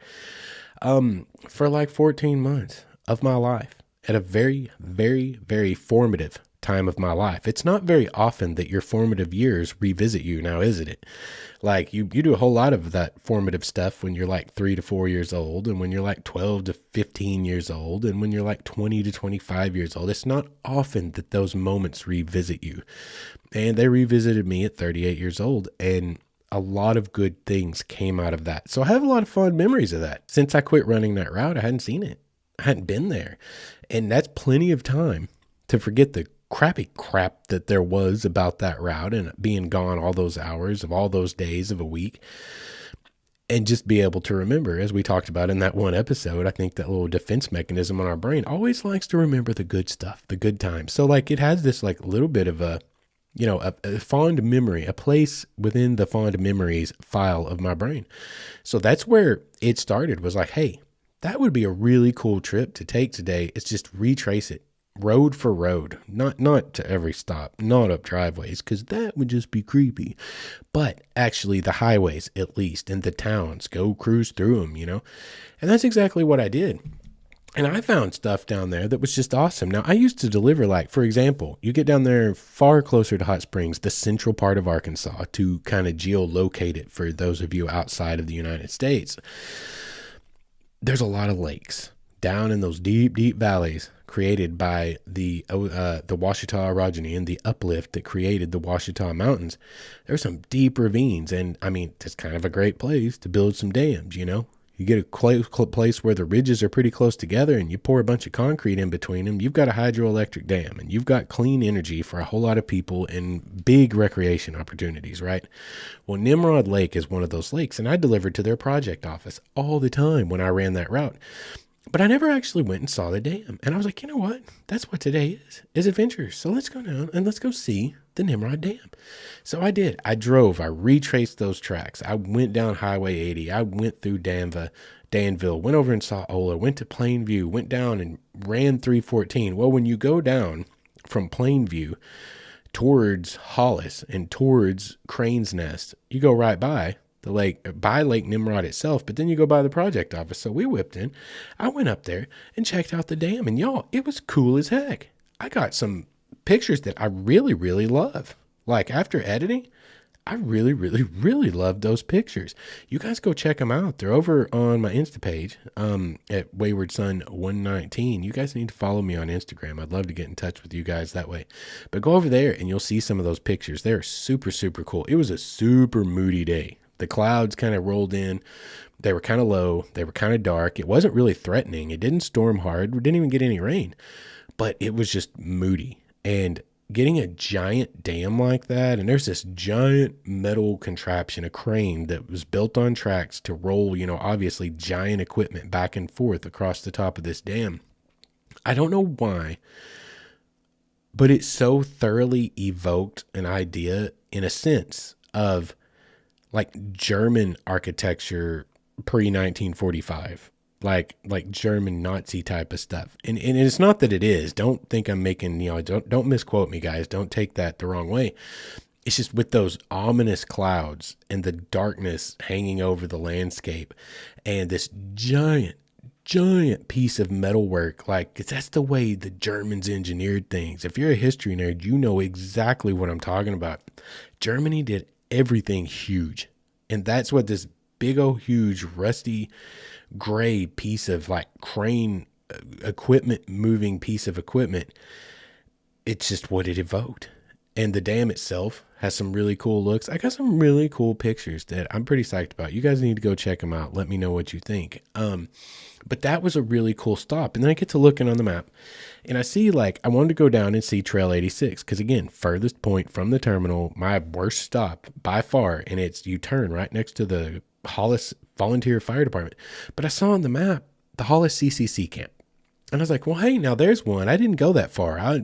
for like 14 months of my life at a very, very, very formative time of my life. It's not very often that your formative years revisit you now, is it? Like you do a whole lot of that formative stuff when you're like 3 to 4 years old, and when you're like 12 to 15 years old, and when you're like 20 to 25 years old. It's not often that those moments revisit you. And they revisited me at 38 years old, and a lot of good things came out of that. So I have a lot of fond memories of that. Since I quit running that route, I hadn't seen it. I hadn't been there. And that's plenty of time to forget the crappy crap that there was about that route and being gone all those hours of all those days of a week, and just be able to remember, as we talked about in that one episode, I think that little defense mechanism on our brain always likes to remember the good stuff, the good times. So like it has this like little bit of a fond memory, a place within the fond memories file of my brain. So that's where it started, was like, hey, that would be a really cool trip to take today. It's just retrace it. Road for road, not to every stop, not up driveways, because that would just be creepy, but actually the highways, at least, and the towns, go cruise through them, and that's exactly what I did. And I found stuff down there that was just awesome. Now, I used to deliver, like, for example, you get down there far closer to Hot Springs, the central part of Arkansas, to kind of geolocate it for those of you outside of the United States. There's a lot of lakes down in those deep, deep valleys created by the Ouachita orogeny and the uplift that created the Ouachita Mountains. There's some deep ravines, and I mean, it's kind of a great place to build some dams, You get a place where the ridges are pretty close together and you pour a bunch of concrete in between them. You've got a hydroelectric dam, and you've got clean energy for a whole lot of people and big recreation opportunities, right? Well, Nimrod Lake is one of those lakes, and I delivered to their project office all the time when I ran that route. But I never actually went and saw the dam. And I was like, you know what? That's what today is adventure. So let's go down and let's go see the Nimrod Dam. So I did. I drove. I retraced those tracks. I went down Highway 80. I went through Danville, went over and saw Ola, went to Plainview, went down and ran 314. Well, when you go down from Plainview towards Hollis and towards Crane's Nest, you go right by the lake, by Lake Nimrod itself, but then you go by the project office. So we whipped in. I went up there and checked out the dam, and y'all, it was cool as heck. I got some pictures that I really, really love. Like after editing, I really, really, really love those pictures. You guys go check them out. They're over on my Insta page, at Wayward Son 119. You guys need to follow me on Instagram. I'd love to get in touch with you guys that way. But go over there and you'll see some of those pictures. They're super, super cool. It was a super moody day. The clouds kind of rolled in. They were kind of low. They were kind of dark. It wasn't really threatening. It didn't storm hard. We didn't even get any rain, but it was just moody. And getting a giant dam like that, and there's this giant metal contraption, a crane that was built on tracks to roll, obviously giant equipment back and forth across the top of this dam. I don't know why, but it so thoroughly evoked an idea, in a sense, of like German architecture pre-1945. like German Nazi type of stuff. And it's not that it is. Don't think I'm making, don't misquote me, guys. Don't take that the wrong way. It's just with those ominous clouds and the darkness hanging over the landscape and this giant piece of metalwork. Like, 'cause that's the way the Germans engineered things. If you're a history nerd, you know exactly what I'm talking about. Germany did everything huge. And that's what this big old huge rusty gray piece of like crane equipment, moving piece of equipment, it's just what it evoked. And the dam itself has some really cool looks. I got some really cool pictures that I'm pretty psyched about. You guys need to go check them out. Let me know what you think. But that was a really cool stop. And then I get to looking on the map and I see, like, I wanted to go down and see Trail 86. Cause again, furthest point from the terminal, my worst stop by far. And it's, you turn right next to the Hollis Volunteer Fire Department. But I saw on the map, the Hollis CCC camp. And I was like, well, hey, now there's one. I didn't go that far.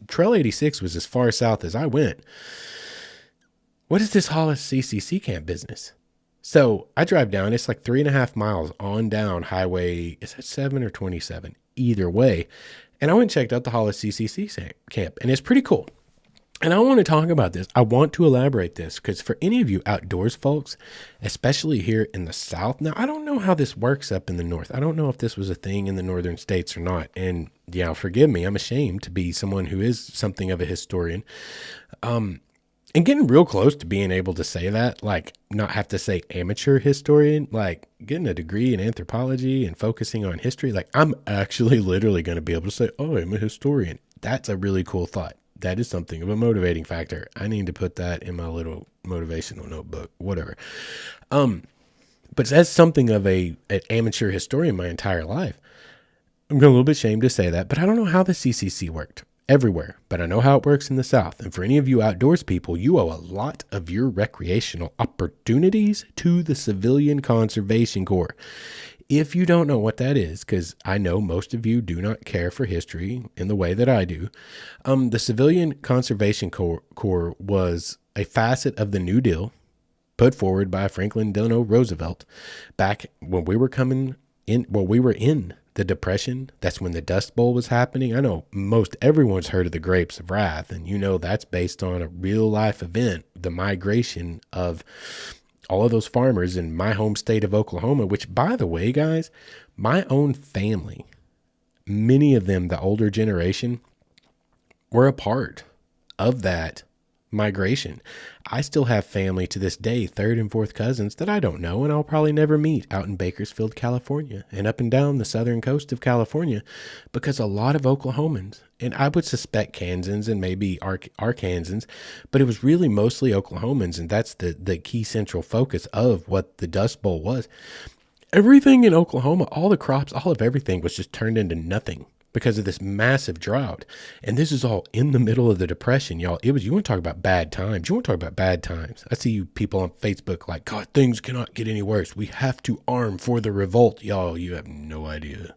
Trail 86 was as far south as I went. What is this Hollis CCC camp business? So I drive down. It's like 3.5 miles on down highway. Is that 7 or 27? Either way. And I went and checked out the Hollis CCC camp. And it's pretty cool. And I want to talk about this. I want to elaborate this because for any of you outdoors folks, especially here in the South, now I don't know how this works up in the North. I don't know if this was a thing in the northern states or not. And yeah, forgive me. I'm ashamed to be someone who is something of a historian. And getting real close to being able to say that, like not have to say amateur historian, like getting a degree in anthropology and focusing on history. Like I'm actually literally going to be able to say, oh, I'm a historian. That's a really cool thought. That is something of a motivating factor. I need to put that in my little motivational notebook, whatever. But as something of an amateur historian my entire life, I'm a little bit ashamed to say that, but I don't know how the CCC worked everywhere, but I know how it works in the South. And for any of you outdoors people, you owe a lot of your recreational opportunities to the Civilian Conservation Corps. If you don't know what that is, because I know most of you do not care for history in the way that I do, the Civilian Conservation Corps was a facet of the New Deal put forward by Franklin Delano Roosevelt back when we were we were in the Depression. That's when the Dust Bowl was happening. I know most everyone's heard of the Grapes of Wrath, and you know that's based on a real life event, the migration of all of those farmers in my home state of Oklahoma, which, by the way, guys, my own family, many of them, the older generation, were a part of that migration. I still have family to this day, third and fourth cousins that I don't know and I'll probably never meet out in Bakersfield, California, and up and down the southern coast of California, because a lot of Oklahomans, and I would suspect Kansans and maybe Arkansans, but it was really mostly Oklahomans, and that's the key central focus of what the Dust Bowl was. Everything in Oklahoma, all the crops, all of everything was just turned into nothing because of this massive drought. And this is all in the middle of the Depression, y'all. You want to talk about bad times. You want to talk about bad times. I see you people on Facebook like, God, things cannot get any worse. We have to arm for the revolt. Y'all, you have no idea.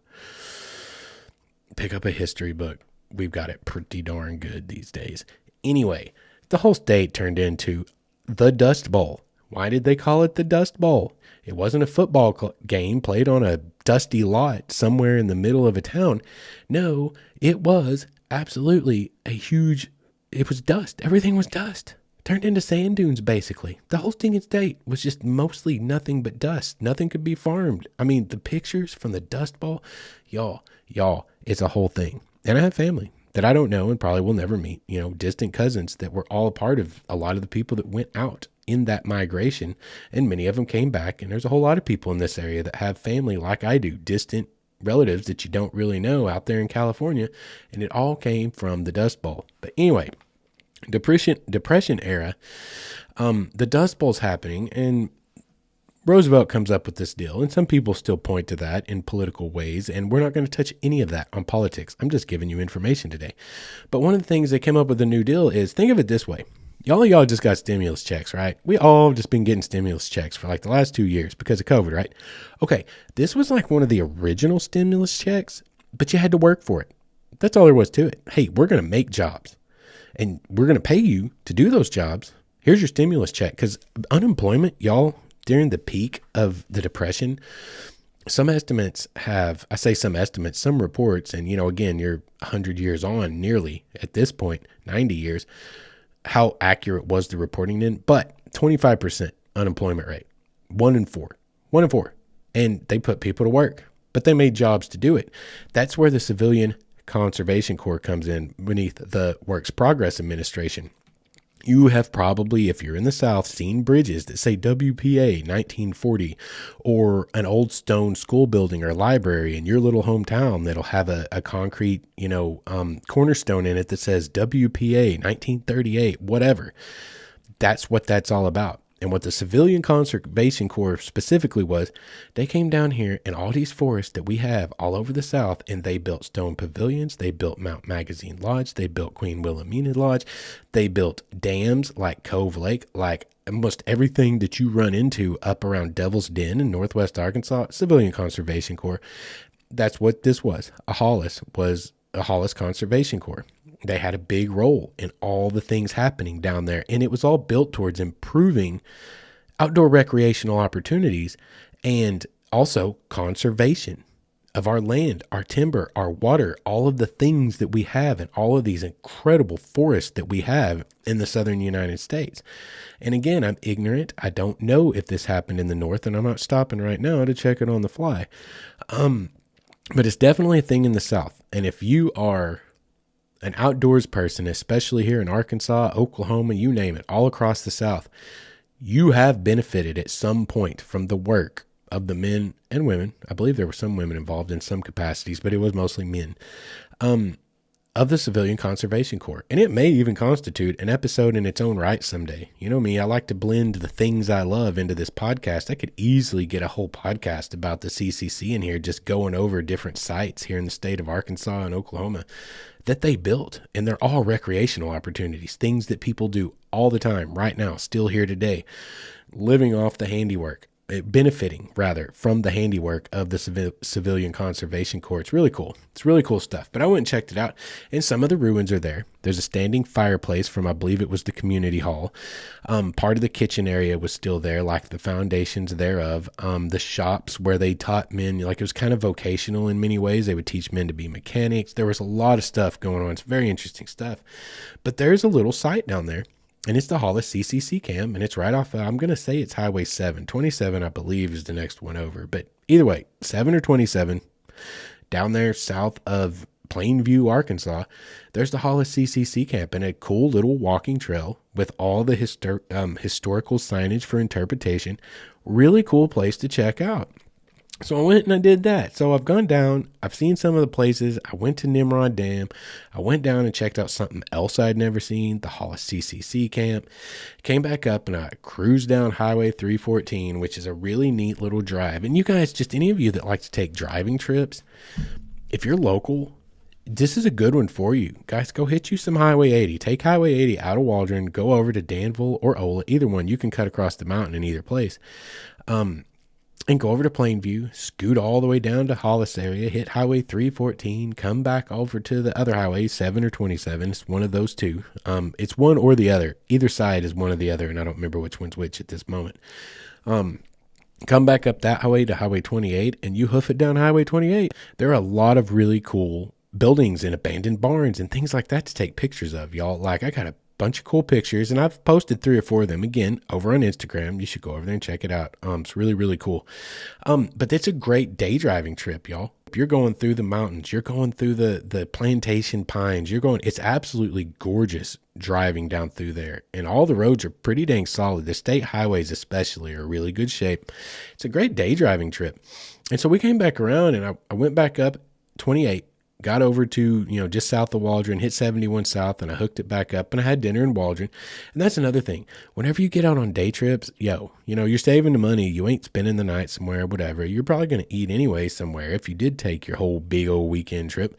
Pick up a history book. We've got it pretty darn good these days. Anyway, the whole state turned into the Dust Bowl. Why did they call it the Dust Bowl? It wasn't a football game played on a dusty lot somewhere in the middle of a town. No, it was absolutely it was dust. Everything was dust. Turned into sand dunes, basically. The whole stinking state was just mostly nothing but dust. Nothing could be farmed. I mean, the pictures from the Dust Bowl, y'all, it's a whole thing. And I have family that I don't know and probably will never meet, distant cousins that were all a part of a lot of the people that went out in that migration, and many of them came back. And there's a whole lot of people in this area that have family like I do, distant relatives that you don't really know out there in California, and it all came from the Dust Bowl. But anyway, Depression era, the Dust Bowl's happening, and Roosevelt comes up with this deal, and some people still point to that in political ways, and we're not going to touch any of that on politics. I'm just giving you information today. But one of the things they came up with the New Deal is, think of it this way. Y'all just got stimulus checks, right? We all just been getting stimulus checks for like the last 2 years because of COVID, right? Okay, this was like one of the original stimulus checks, but you had to work for it. That's all there was to it. Hey, we're going to make jobs, and we're going to pay you to do those jobs. Here's your stimulus check, because unemployment, y'all, during the peak of the Depression some estimates have, I say some estimates, some reports, and again, you're 100 years on nearly at this point, 90 years, how accurate was the reporting then? But 25% unemployment rate, 1 in 4, 1 in 4. And they put people to work, but they made jobs to do it. That's where the Civilian Conservation Corps comes in beneath the Works Progress Administration. You have probably, if you're in the South, seen bridges that say WPA 1940, or an old stone school building or library in your little hometown that'll have a concrete, cornerstone in it that says WPA 1938, whatever. That's what that's all about. And what the Civilian Conservation Corps specifically was, they came down here in all these forests that we have all over the South, and they built stone pavilions. They built Mount Magazine Lodge. They built Queen Wilhelmina Lodge. They built dams like Cove Lake, like almost everything that you run into up around Devil's Den in Northwest Arkansas. Civilian Conservation Corps. That's what this was. A Hollis was a Hollis Conservation Corps. They had a big role in all the things happening down there, and it was all built towards improving outdoor recreational opportunities and also conservation of our land, our timber, our water, all of the things that we have, and all of these incredible forests that we have in the southern United States. And again, I'm ignorant. I don't know if this happened in the North, and I'm not stopping right now to check it on the fly. But it's definitely a thing in the South. And if you are an outdoors person, especially here in Arkansas, Oklahoma, you name it, all across the South, you have benefited at some point from the work of the men and women. I believe there were some women involved in some capacities, but it was mostly men, of the Civilian Conservation Corps. And it may even constitute an episode in its own right someday. You know me, I like to blend the things I love into this podcast. I could easily get a whole podcast about the CCC in here, just going over different sites here in the state of Arkansas and Oklahoma that they built. And they're all recreational opportunities, things that people do all the time right now, still here today, living off the handiwork, benefiting rather from the handiwork of the Civilian Conservation Corps. It's really cool. It's really cool stuff. But I went and checked it out, and some of the ruins are there. There's a standing fireplace from, I believe it was the community hall. Part of the kitchen area was still there, like the foundations thereof. The shops where they taught men, like it was kind of vocational in many ways. They would teach men to be mechanics. There was a lot of stuff going on. It's very interesting stuff. But there's a little site down there, and it's the Hollis CCC camp, and it's right off, I'm going to say it's Highway 7. 27, I believe, is the next one over. But either way, 7 or 27, down there south of Plainview, Arkansas, there's the Hollis CCC camp, and a cool little walking trail with all the historical signage for interpretation. Really cool place to check out. So I went and I did that. So I've gone down, I've seen some of the places. I went to Nimrod Dam. I went down and checked out something else I'd never seen, the Hollis CCC camp. Came back up and I cruised down Highway 314, which is a really neat little drive. And you guys, just any of you that like to take driving trips, if you're local, this is a good one for you. Guys, go hit you some Highway 80. Take Highway 80 out of Waldron, go over to Danville or Ola, either one. You can cut across the mountain in either place. And go over to Plainview, scoot all the way down to Hollis area, hit Highway 314, come back over to the other highway, 7 or 27. It's one of those two. It's one or the other. Either side is one or the other, and I don't remember which one's which at this moment. Come back up that highway to Highway 28, and you hoof it down Highway 28. There are a lot of really cool buildings and abandoned barns and things like that to take pictures of, y'all. Like, I got a bunch of cool pictures, and I've posted 3 or 4 of them again over on Instagram. You should go over there and check it out. It's really, really cool. But it's a great day driving trip, y'all. If you're going through the mountains, you're going through the plantation pines, it's absolutely gorgeous driving down through there. And all the roads are pretty dang solid. The state highways especially are really good shape. It's a great day driving trip. And so we came back around, and I went back up 28. Got over to, just south of Waldron, hit 71 south, and I hooked it back up, and I had dinner in Waldron. And that's another thing. Whenever you get out on day trips, you're saving the money. You ain't spending the night somewhere, whatever. You're probably going to eat anyway somewhere. If you did take your whole big old weekend trip,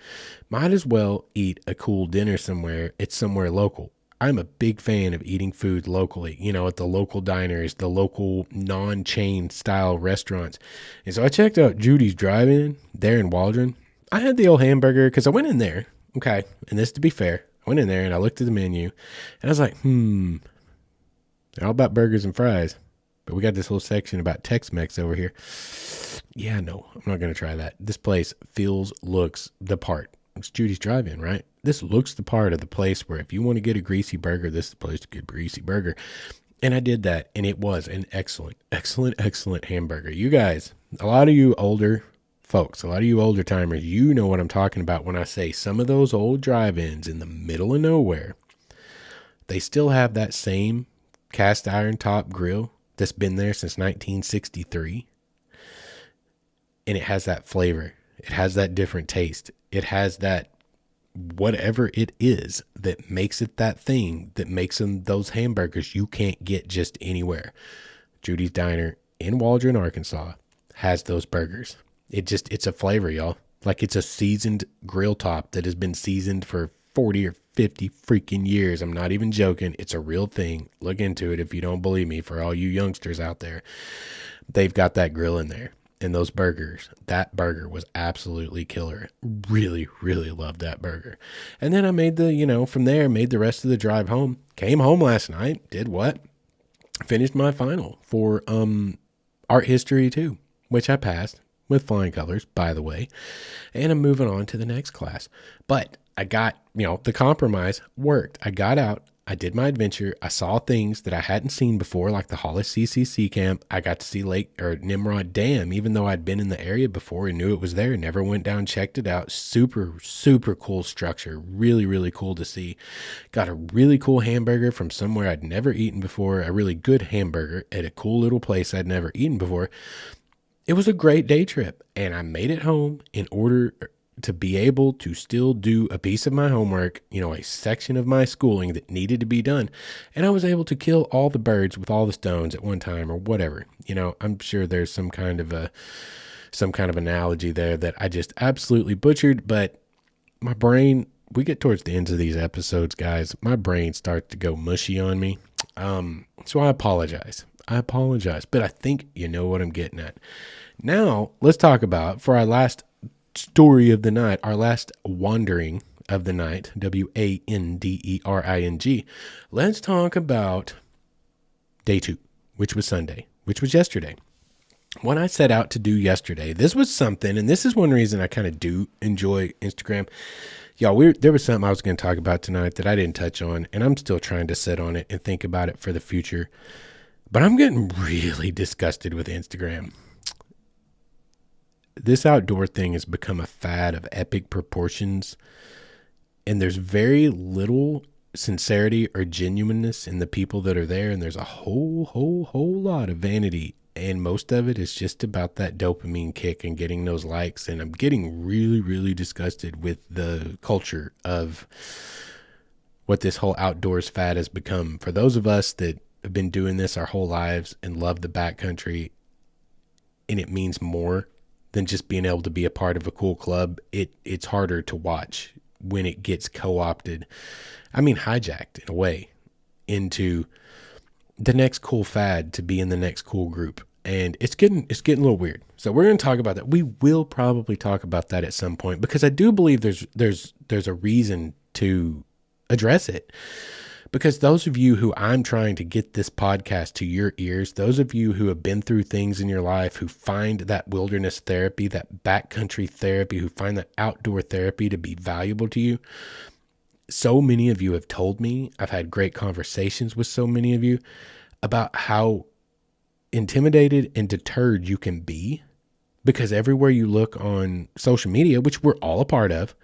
might as well eat a cool dinner somewhere. It's somewhere local. I'm a big fan of eating food locally, at the local diners, the local non-chain style restaurants. And so I checked out Judy's Drive-In there in Waldron. I had the old hamburger because I went in there. Okay. And this, to be fair, I went in there and I looked at the menu and I was like, they're all about burgers and fries, but we got this whole section about Tex-Mex over here. Yeah, no, I'm not going to try that. This place looks the part. It's Judy's Drive-In, right? This looks the part of the place where if you want to get a greasy burger, this is the place to get a greasy burger. And I did that, and it was an excellent, excellent, excellent hamburger. You guys, a lot of you older folks, a lot of you older timers, you know what I'm talking about when I say some of those old drive-ins in the middle of nowhere, they still have that same cast iron top grill that's been there since 1963. And it has that flavor. It has that different taste. It has that whatever it is that makes it that thing that makes them those hamburgers you can't get just anywhere. Judy's Diner in Waldron, Arkansas has those burgers. It's a flavor, y'all. Like it's a seasoned grill top that has been seasoned for 40 or 50 freaking years. I'm not even joking. It's a real thing. Look into it if you don't believe me. For all you youngsters out there, they've got that grill in there. And those burgers, that burger was absolutely killer. Really, really loved that burger. And then I made from there, made the rest of the drive home. Came home last night, did what? Finished my final for art history 2, which I passed with flying colors, by the way. And I'm moving on to the next class. But I got, the compromise worked. I got out. I did my adventure. I saw things that I hadn't seen before, like the Hollis CCC camp. I got to see Nimrod Dam, even though I'd been in the area before and knew it was there. Never went down, checked it out. Super, super cool structure. Really, really cool to see. Got a really cool hamburger from somewhere I'd never eaten before. A really good hamburger at a cool little place I'd never eaten before. It was a great day trip, and I made it home in order to be able to still do a piece of my homework, a section of my schooling that needed to be done. And I was able to kill all the birds with all the stones at one time or whatever. I'm sure there's some kind of analogy there that I just absolutely butchered, but my brain, we get towards the ends of these episodes, guys, my brain starts to go mushy on me. So I apologize, but I think you know what I'm getting at. Now let's talk about, for our last story of the night, our last wandering of the night, WANDERING. Let's talk about day 2, which was Sunday, which was yesterday. What I set out to do yesterday, this was something, and this is one reason I kind of do enjoy Instagram. Y'all, there was something I was going to talk about tonight that I didn't touch on, and I'm still trying to sit on it and think about it for the future. But I'm getting really disgusted with Instagram. This outdoor thing has become a fad of epic proportions, and there's very little sincerity or genuineness in the people that are there, and there's a whole lot of vanity, and most of it is just about that dopamine kick and getting those likes, and I'm getting really, really disgusted with the culture of what this whole outdoors fad has become. For those of us that have been doing this our whole lives and love the backcountry, and it means more than just being able to be a part of a cool club, it's harder to watch when it gets co-opted. I mean, hijacked in a way into the next cool fad to be in the next cool group. And it's getting a little weird. So we're going to talk about that. We will probably talk about that at some point, because I do believe there's a reason to address it. Because those of you who I'm trying to get this podcast to your ears, those of you who have been through things in your life, who find that wilderness therapy, that backcountry therapy, who find that outdoor therapy to be valuable to you, so many of you have told me, I've had great conversations with so many of you about how intimidated and deterred you can be, because everywhere you look on social media, which we're all a part of,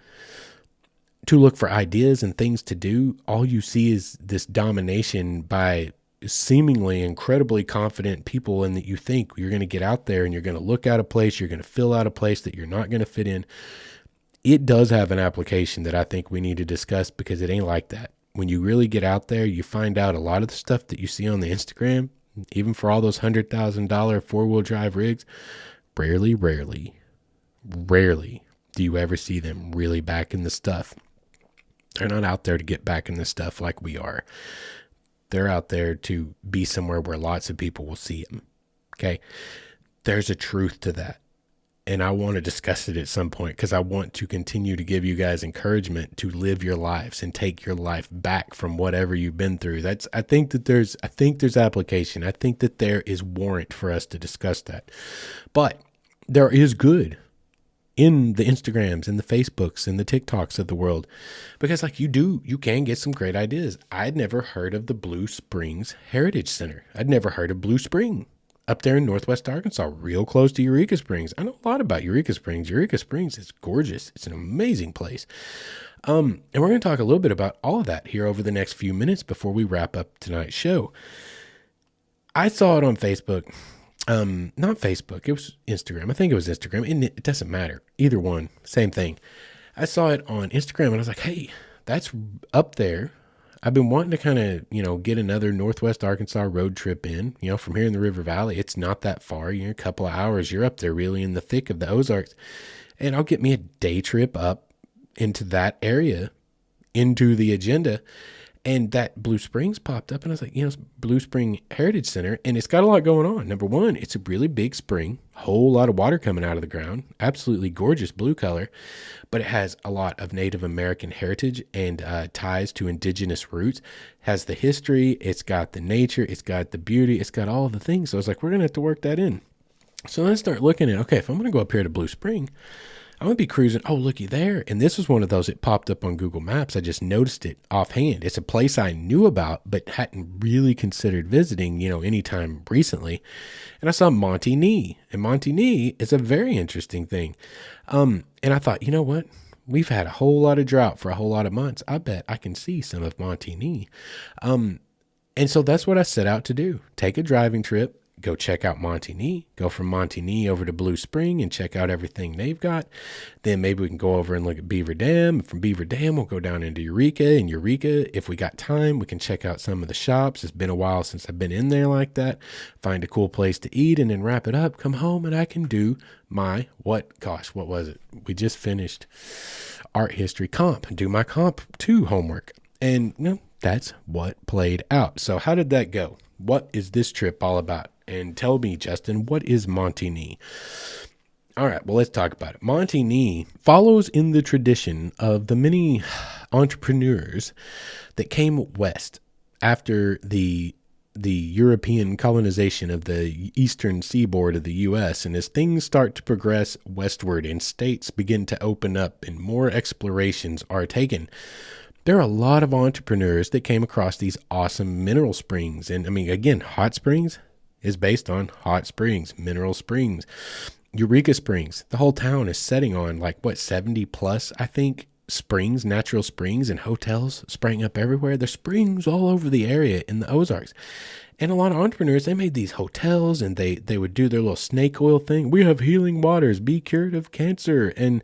to look for ideas and things to do, all you see is this domination by seemingly incredibly confident people, and that you think you're going to get out there and you're going to look out a place, you're going to fill out a place that you're not going to fit in. It does have an application that I think we need to discuss, because it ain't like that. When you really get out there, you find out a lot of the stuff that you see on the Instagram, even for all those $100,000 four-wheel drive rigs, rarely do you ever see them really back in the stuff. They're not out there to get back in the stuff like we are. They're out there to be somewhere where lots of people will see them. Okay. There's a truth to that. And I want to discuss it at some point, because I want to continue to give you guys encouragement to live your lives and take your life back from whatever you've been through. I think there's application. I think that there is warrant for us to discuss that. But there is good in the Instagrams and the Facebooks and the TikToks of the world, because like you can get some great ideas. I'd never heard of the Blue Springs Heritage Center. I'd never heard of Blue Spring up there in Northwest Arkansas, real close to Eureka Springs. I know a lot about Eureka Springs. Eureka Springs is gorgeous. It's an amazing place. And we're going to talk a little bit about all of that here over the next few minutes before we wrap up tonight's show. I saw it on Facebook. Not Facebook. It was Instagram. I think it was Instagram. And it doesn't matter. Either one, same thing. I saw it on Instagram and I was like, hey, that's up there. I've been wanting to kind of, get another Northwest Arkansas road trip in, from here in the River Valley. It's not that far. You're a couple of hours. You're up there really in the thick of the Ozarks. And I'll get me a day trip up into that area, into the agenda. And that Blue Springs popped up, and I was like, it's Blue Spring Heritage Center, and it's got a lot going on. Number one, it's a really big spring, whole lot of water coming out of the ground, absolutely gorgeous blue color, but it has a lot of Native American heritage and ties to indigenous roots, has the history, it's got the nature, it's got the beauty, it's got all of the things. So I was like, we're going to have to work that in. So then I start looking at, okay, if I'm going to go up here to Blue Spring, I'm going to be cruising. Oh, looky there. And this was one of those, it popped up on Google Maps. I just noticed it offhand. It's a place I knew about, but hadn't really considered visiting, anytime recently. And I saw Monte Nee. And Monte Nee is a very interesting thing. And I thought, you know what? We've had a whole lot of drought for a whole lot of months. I bet I can see some of Monte Nee. And so that's what I set out to do. Take a driving trip. Go check out Monte Nee, go from Monte Nee over to Blue Spring and check out everything they've got. Then maybe we can go over and look at Beaver Dam. From Beaver Dam, we'll go down into Eureka. And Eureka, if we got time, we can check out some of the shops. It's been a while since I've been in there like that. Find a cool place to eat and then wrap it up. Come home and I can do my, what was it? We just finished art history comp. Do my comp 2 homework. And that's what played out. So how did that go? What is this trip all about? And tell me, Justin, what is Monte Nee? All right, well, let's talk about it. Monte Nee follows in the tradition of the many entrepreneurs that came west after the European colonization of the eastern seaboard of the U.S. And as things start to progress westward and states begin to open up and more explorations are taken, there are a lot of entrepreneurs that came across these awesome mineral springs. And I mean, again, hot springs is based on hot springs, mineral springs. Eureka Springs, the whole town is setting on 70 plus, I think, springs, natural springs, and hotels sprang up everywhere. There's springs all over the area in the Ozarks. And a lot of entrepreneurs, they made these hotels and they would do their little snake oil thing. We have healing waters, be cured of cancer and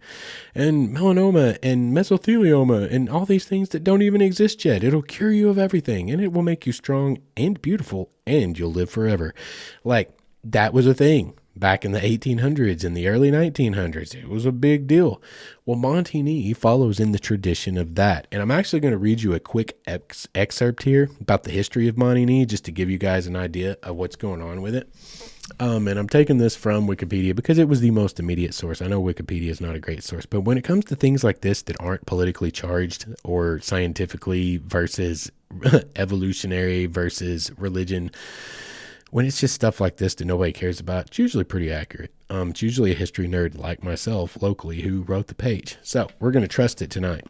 melanoma and mesothelioma and all these things that don't even exist yet. It'll cure you of everything and it will make you strong and beautiful and you'll live forever. That was a thing back in the 1800s and the early 1900s. It was a big deal. Well, Monte Nee follows in the tradition of that. And I'm actually going to read you a quick excerpt here about the history of Monte Nee, just to give you guys an idea of what's going on with it. And I'm taking this from Wikipedia because it was the most immediate source. I know Wikipedia is not a great source, but when it comes to things like this that aren't politically charged or scientifically versus evolutionary versus religion, when it's just stuff like this that nobody cares about, it's usually pretty accurate. It's usually a history nerd like myself locally who wrote the page. So we're going to trust it tonight.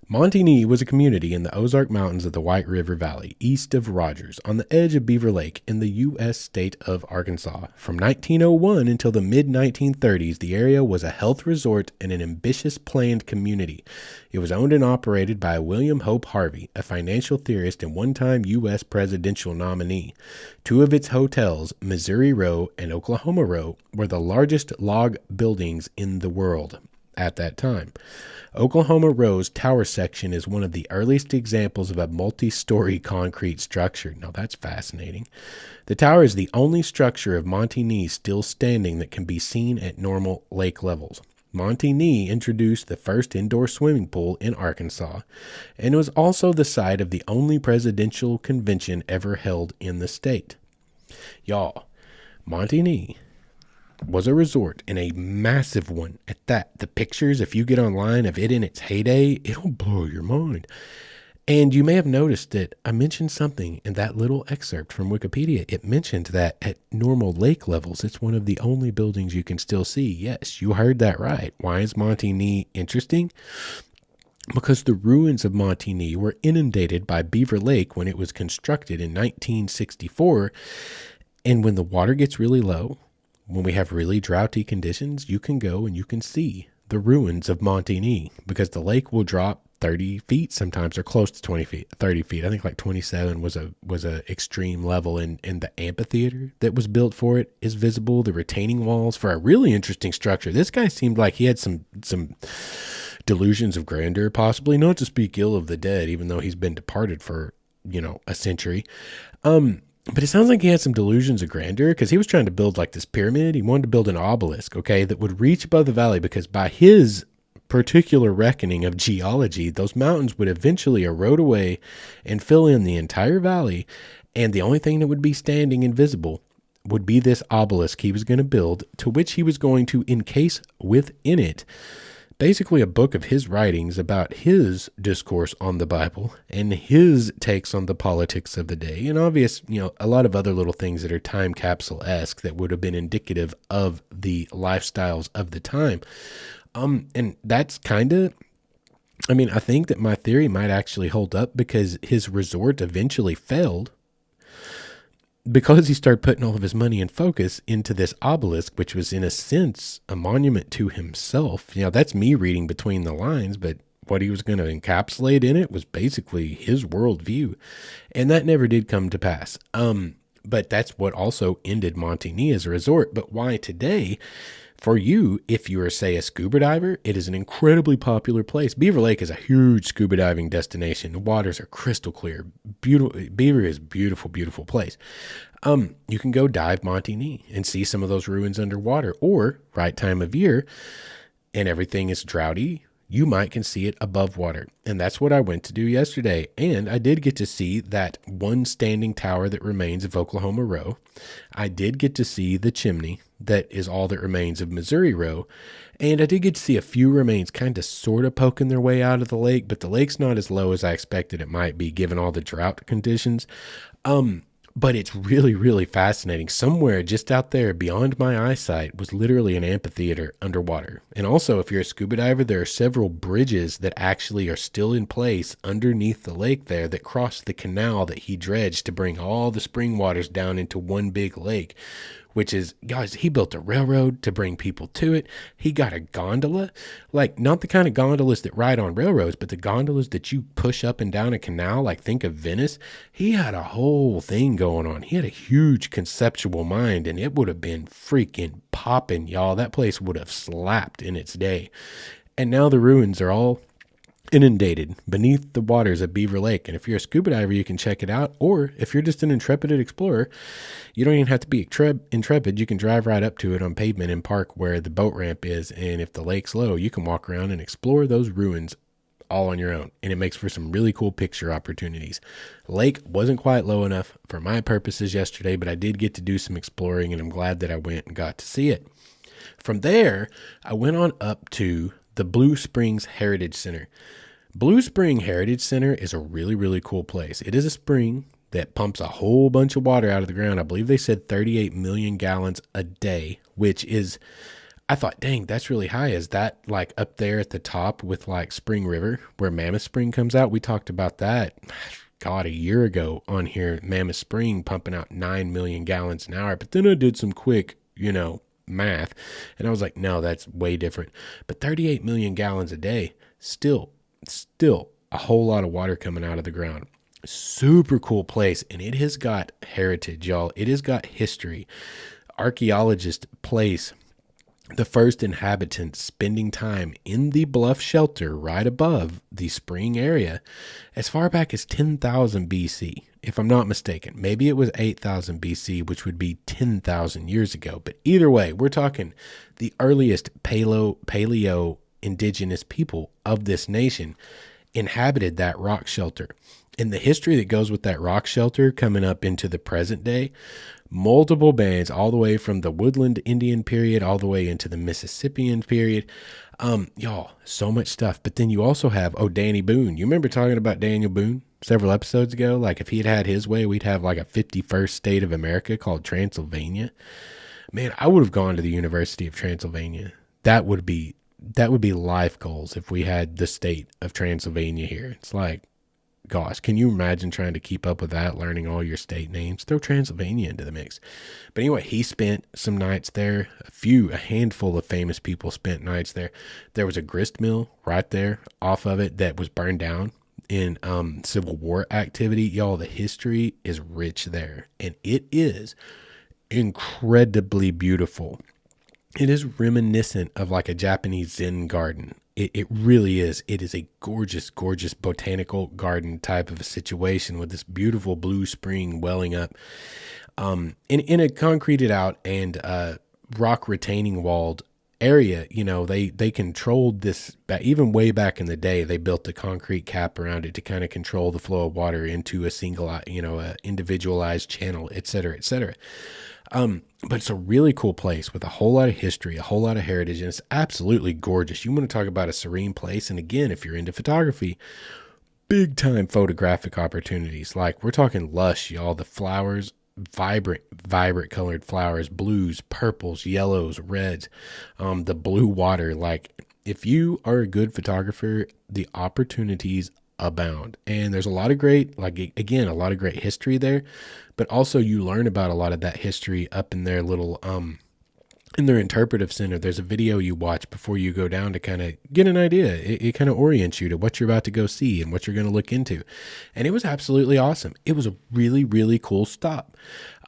Monte Nee was a community in the Ozark Mountains of the White River Valley, east of Rogers, on the edge of Beaver Lake in the U.S. state of Arkansas. From 1901 until the mid-1930s, the area was a health resort and an ambitious planned community. It was owned and operated by William Hope Harvey, a financial theorist and one-time U.S. presidential nominee. 2 of its hotels, Missouri Row and Oklahoma Row, were the largest log buildings in the world at that time. Oklahoma Row's tower section is one of the earliest examples of a multi-story concrete structure. Now that's fascinating. The tower is the only structure of Monte Nee still standing that can be seen at normal lake levels. Monte Nee introduced the first indoor swimming pool in Arkansas, and it was also the site of the only presidential convention ever held in the state. Y'all, Monte Nee was a resort, and a massive one at that. The pictures, if you get online of it in its heyday, it'll blow your mind. And you may have noticed that I mentioned something in that little excerpt from Wikipedia. It mentioned that at normal lake levels, it's one of the only buildings you can still see. Yes, you heard that right. Why is Montigny interesting? Because the ruins of Montigny were inundated by Beaver Lake when it was constructed in 1964. And when the water gets really low, when we have really droughty conditions, you can go and you can see the ruins of Montigny because the lake will drop 30 feet sometimes, or close to 20 feet, 30 feet. I think like 27 was a extreme level, and the amphitheater that was built for it is visible. The retaining walls for a really interesting structure. This guy seemed like he had some delusions of grandeur, possibly, not to speak ill of the dead, even though he's been departed for, a century. But it sounds like he had some delusions of grandeur because he was trying to build like this pyramid. He wanted to build an obelisk, okay, that would reach above the valley, because by his particular reckoning of geology, those mountains would eventually erode away and fill in the entire valley. And the only thing that would be standing invisible would be this obelisk he was going to build, to which he was going to encase within it basically a book of his writings about his discourse on the Bible and his takes on the politics of the day, and a lot of other little things that are time capsule-esque that would have been indicative of the lifestyles of the time. And that's I think that my theory might actually hold up, because his resort eventually failed because he started putting all of his money and focus into this obelisk, which was in a sense a monument to himself. That's me reading between the lines, but what he was going to encapsulate in it was basically his worldview. And that never did come to pass. But that's what also ended Montigny as a resort. But why today? For you, if you are, say, a scuba diver, it is an incredibly popular place. Beaver Lake is a huge scuba diving destination. The waters are crystal clear. Beautiful. Beaver is a beautiful, beautiful place. You can go dive Montigny and see some of those ruins underwater, or right time of year and everything is droughty, you can see it above water. And that's what I went to do yesterday. And I did get to see that one standing tower that remains of Oklahoma Row. I did get to see the chimney that is all that remains of Missouri Row. And I did get to see a few remains kind of sort of poking their way out of the lake, but the lake's not as low as I expected it might be given all the drought conditions. But it's really, really fascinating. Somewhere just out there beyond my eyesight was literally an amphitheater underwater. And also, if you're a scuba diver, there are several bridges that actually are still in place underneath the lake there that cross the canal that he dredged to bring all the spring waters down into one big lake, which is, guys, he built a railroad to bring people to it. He got a gondola, like not the kind of gondolas that ride on railroads, but the gondolas that you push up and down a canal, like think of Venice. He had a whole thing going on. He had a huge conceptual mind, and it would have been freaking popping, y'all. That place would have slapped in its day. And now the ruins are all inundated beneath the waters of Beaver Lake. And if you're a scuba diver, you can check it out. Or if you're just an intrepid explorer, you don't even have to be intrepid. You can drive right up to it on pavement and park where the boat ramp is. And if the lake's low, you can walk around and explore those ruins all on your own. And it makes for some really cool picture opportunities. Lake wasn't quite low enough for my purposes yesterday, but I did get to do some exploring, and I'm glad that I went and got to see it. From there, I went on up to the Blue Springs Heritage Center. Blue Spring Heritage Center is a really, really cool place. It is a spring that pumps a whole bunch of water out of the ground. I believe they said 38 million gallons a day, which is, I thought, dang, that's really high. Is that like up there at the top with like Spring River where Mammoth Spring comes out? We talked about that, God, a year ago on here. Mammoth Spring pumping out 9 million gallons an hour. But then I did some quick, math, and I was like, no, that's way different. But 38 million gallons a day, still a whole lot of water coming out of the ground. Super cool place, and it has got heritage, y'all. It has got history. Archaeologists place the first inhabitants spending time in the bluff shelter right above the spring area as far back as 10,000 BC, if I'm not mistaken. Maybe it was 8,000 BC, which would be 10,000 years ago. But either way, we're talking the earliest paleo indigenous people of this nation inhabited that rock shelter. And the history that goes with that rock shelter coming up into the present day, multiple bands all the way from the Woodland Indian period all the way into the Mississippian period. Y'all, so much stuff. But then you also have, Danny Boone. You remember talking about Daniel Boone? several episodes ago, like if he had his way, we'd have like a 51st state of America called Transylvania. Man, I would have gone to the University of Transylvania. That would be life goals if we had the state of Transylvania here. It's like, gosh, can you imagine trying to keep up with that, learning all your state names? Throw Transylvania into the mix. But anyway, he spent some nights there. A handful of famous people spent nights there. There was a grist mill right there off of it that was burned down in Civil War activity. Y'all, the history is rich there, and it is incredibly beautiful. It is reminiscent of like a Japanese Zen garden. It really is. It is a gorgeous, gorgeous botanical garden type of a situation with this beautiful blue spring welling up in a concreted out and rock retaining walled area. You know, they controlled this even way back in the day. They built a concrete cap around it to kind of control the flow of water into a single, a individualized channel, et cetera, et cetera. But it's a really cool place with a whole lot of history, a whole lot of heritage, and it's absolutely gorgeous. You want to talk about a serene place. And again, if you're into photography, big time photographic opportunities. Like we're talking lush, y'all. The flowers, vibrant colored flowers, blues, purples, yellows, reds, the blue water. Like if you are a good photographer, the opportunities abound. And there's a lot of great, a lot of great history there, but also you learn about a lot of that history up in their little, in their interpretive center. There's a video you watch before you go down to kind of get an idea. It kind of orients you to what you're about to go see and what you're going to look into. And it was absolutely awesome. It was a really, really cool stop.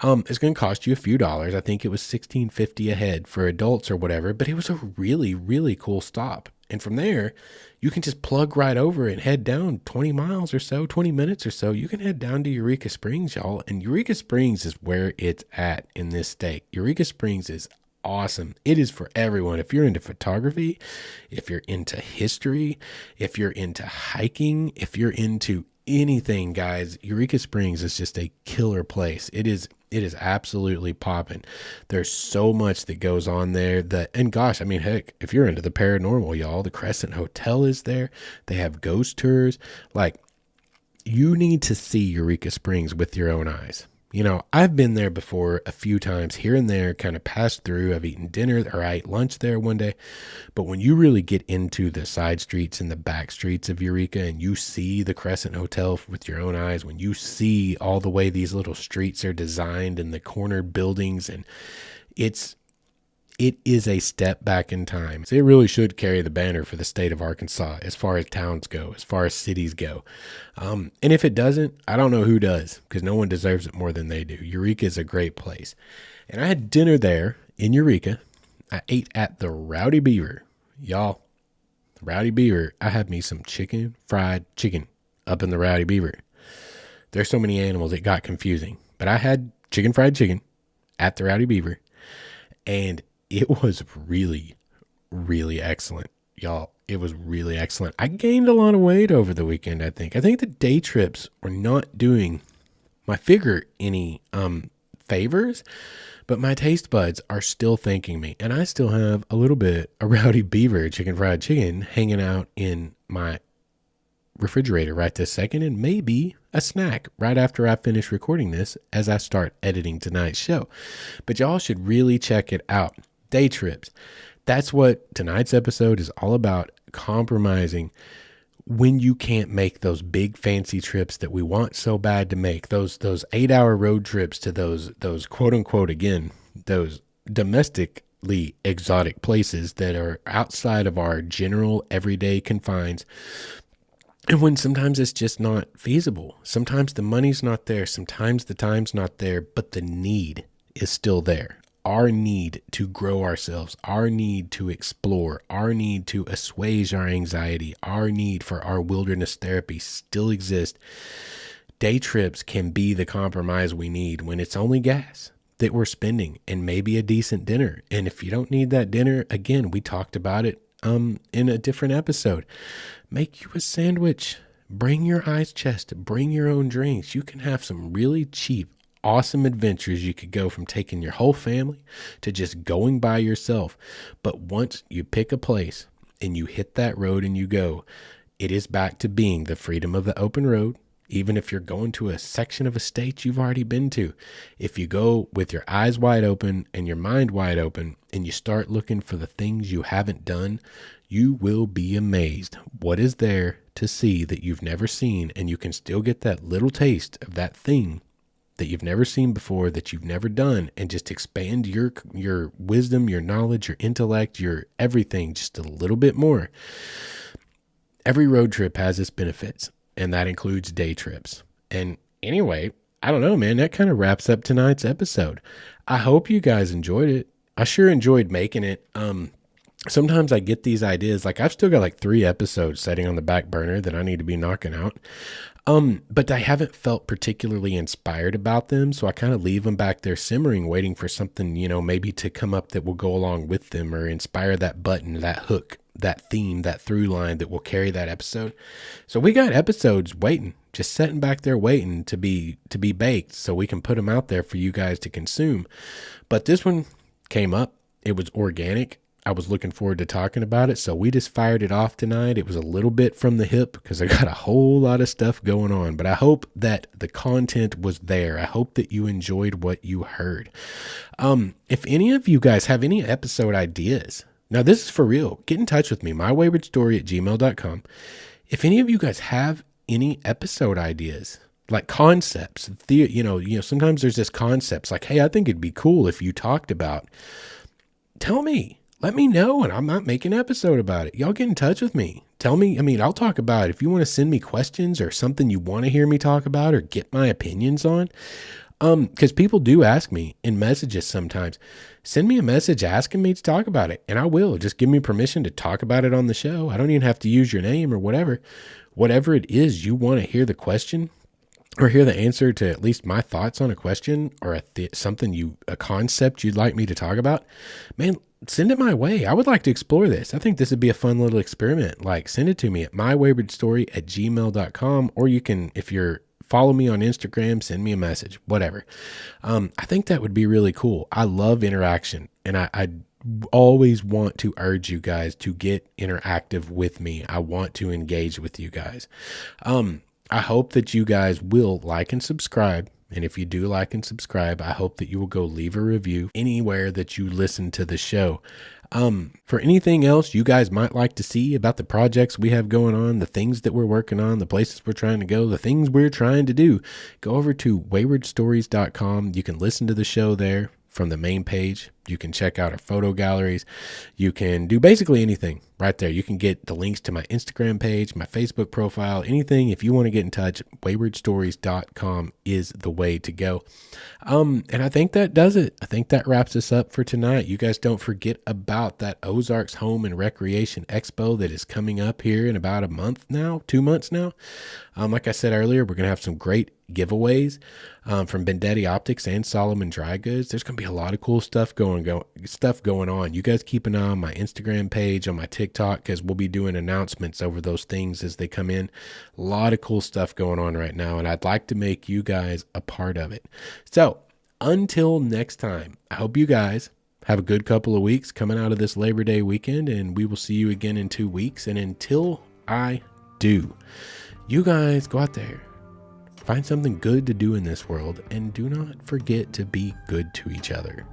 It's going to cost you a few dollars. I think it was $16.50 a head for adults or whatever, but it was a really, really cool stop. And from there, you can just plug right over and head down 20 miles or so, 20 minutes or so. You can head down to Eureka Springs, y'all. And Eureka Springs is where it's at in this state. Eureka Springs is awesome. It is for everyone. If you're into photography, if you're into history, if you're into hiking, if you're into anything, guys, Eureka Springs is just a killer place. It is absolutely popping. There's so much that goes on there and gosh, I mean, heck, if you're into the paranormal, y'all, the Crescent Hotel is there. They have ghost tours. Like, you need to see Eureka Springs with your own eyes. You know, I've been there before a few times here and there, kind of passed through. I've eaten dinner or I ate lunch there one day. But when you really get into the side streets and the back streets of Eureka and you see the Crescent Hotel with your own eyes, when you see all the way these little streets are designed and the cornered buildings, and it is a step back in time. So it really should carry the banner for the state of Arkansas as far as towns go, as far as cities go. And if it doesn't, I don't know who does, because no one deserves it more than they do. Eureka is a great place. And I had dinner there in Eureka. I ate at the Rowdy Beaver. Y'all, Rowdy Beaver, I had me some fried chicken up in the Rowdy Beaver. There's so many animals, it got confusing. But I had fried chicken at the Rowdy Beaver. And it was really, really excellent, y'all. It was really excellent. I gained a lot of weight over the weekend, I think. I think the day trips are not doing my figure any favors, but my taste buds are still thanking me. And I still have a little bit of Rowdy Beaver fried chicken hanging out in my refrigerator right this second, and maybe a snack right after I finish recording this as I start editing tonight's show. But y'all should really check it out. Day trips. That's what tonight's episode is all about, compromising when you can't make those big fancy trips that we want so bad to make, those 8-hour road trips to those quote unquote, again, those domestically exotic places that are outside of our general everyday confines. And when sometimes it's just not feasible. Sometimes the money's not there. Sometimes the time's not there, but the need is still there. Our need to grow ourselves, our need to explore, our need to assuage our anxiety, our need for our wilderness therapy still exists. Day trips can be the compromise we need when it's only gas that we're spending and maybe a decent dinner. And if you don't need that dinner, again, we talked about it in a different episode. Make you a sandwich. Bring your ice chest. Bring your own drinks. You can have some really cheap, awesome adventures. You could go from taking your whole family to just going by yourself. But once you pick a place and you hit that road and you go, it is back to being the freedom of the open road. Even if you're going to a section of a state you've already been to, if you go with your eyes wide open and your mind wide open and you start looking for the things you haven't done, you will be amazed what is there to see that you've never seen, and you can still get that little taste of that thing that you've never seen before, that you've never done, and just expand your wisdom, your knowledge, your intellect, your everything just a little bit more. Every road trip has its benefits, and that includes day trips. And anyway, I don't know, man, that kind of wraps up tonight's episode. I hope you guys enjoyed it. I sure enjoyed making it. Sometimes I get these ideas, like I've still got like 3 episodes sitting on the back burner that I need to be knocking out. But I haven't felt particularly inspired about them, so I kind of leave them back there simmering, waiting for something, maybe to come up that will go along with them or inspire that button, that hook, that theme, that through line that will carry that episode. So we got episodes waiting, just sitting back there waiting to be baked so we can put them out there for you guys to consume. But this one came up. It was organic. I was looking forward to talking about it, so we just fired it off tonight. It was a little bit from the hip because I got a whole lot of stuff going on, but I hope that the content was there. I hope that you enjoyed what you heard. If any of you guys have any episode ideas, now this is for real, get in touch with me, mywaywardstory@gmail.com. If any of you guys have any episode ideas, like concepts, sometimes there's this concepts like, hey, I think it'd be cool if you talked about, tell me. Let me know, and I might make an episode about it. Y'all get in touch with me. Tell me, I'll talk about it. If you want to send me questions or something you want to hear me talk about or get my opinions on, because people do ask me in messages sometimes, send me a message asking me to talk about it, and I will. Just give me permission to talk about it on the show. I don't even have to use your name or whatever. Whatever it is you want to hear the question or hear the answer to at least my thoughts on a question or a concept you'd like me to talk about, man, send it my way. I would like to explore this. I think this would be a fun little experiment. Like, send it to me at mywaywardstory@gmail.com, or you can, if you're follow me on Instagram, send me a message, whatever. I think that would be really cool. I love interaction, and I always want to urge you guys to get interactive with me. I want to engage with you guys. I hope that you guys will like and subscribe. And if you do like and subscribe, I hope that you will go leave a review anywhere that you listen to the show. For anything else you guys might like to see about the projects we have going on, the things that we're working on, the places we're trying to go, the things we're trying to do, go over to waywardstories.com. You can listen to the show there from the main page. You can check out our photo galleries. You can do basically anything right there. You can get the links to my Instagram page, my Facebook profile, anything. If you want to get in touch, waywardstories.com is the way to go. And I think that does it. I think that wraps us up for tonight. You guys don't forget about that Ozarks Home and Recreation Expo that is coming up here in about 2 months now. Like I said earlier, we're going to have some great giveaways from Vendetti Optics and Solomon Dry Goods. There's going to be a lot of cool stuff going on. You guys keep an eye on my Instagram page, on my TikTok, because we'll be doing announcements over those things as they come in. A lot of cool stuff going on right now, and I'd like to make you guys a part of it. So until next time, I hope you guys have a good couple of weeks coming out of this Labor Day weekend, and we will see you again in 2 weeks. And until I do, you guys go out there, find something good to do in this world, and do not forget to be good to each other.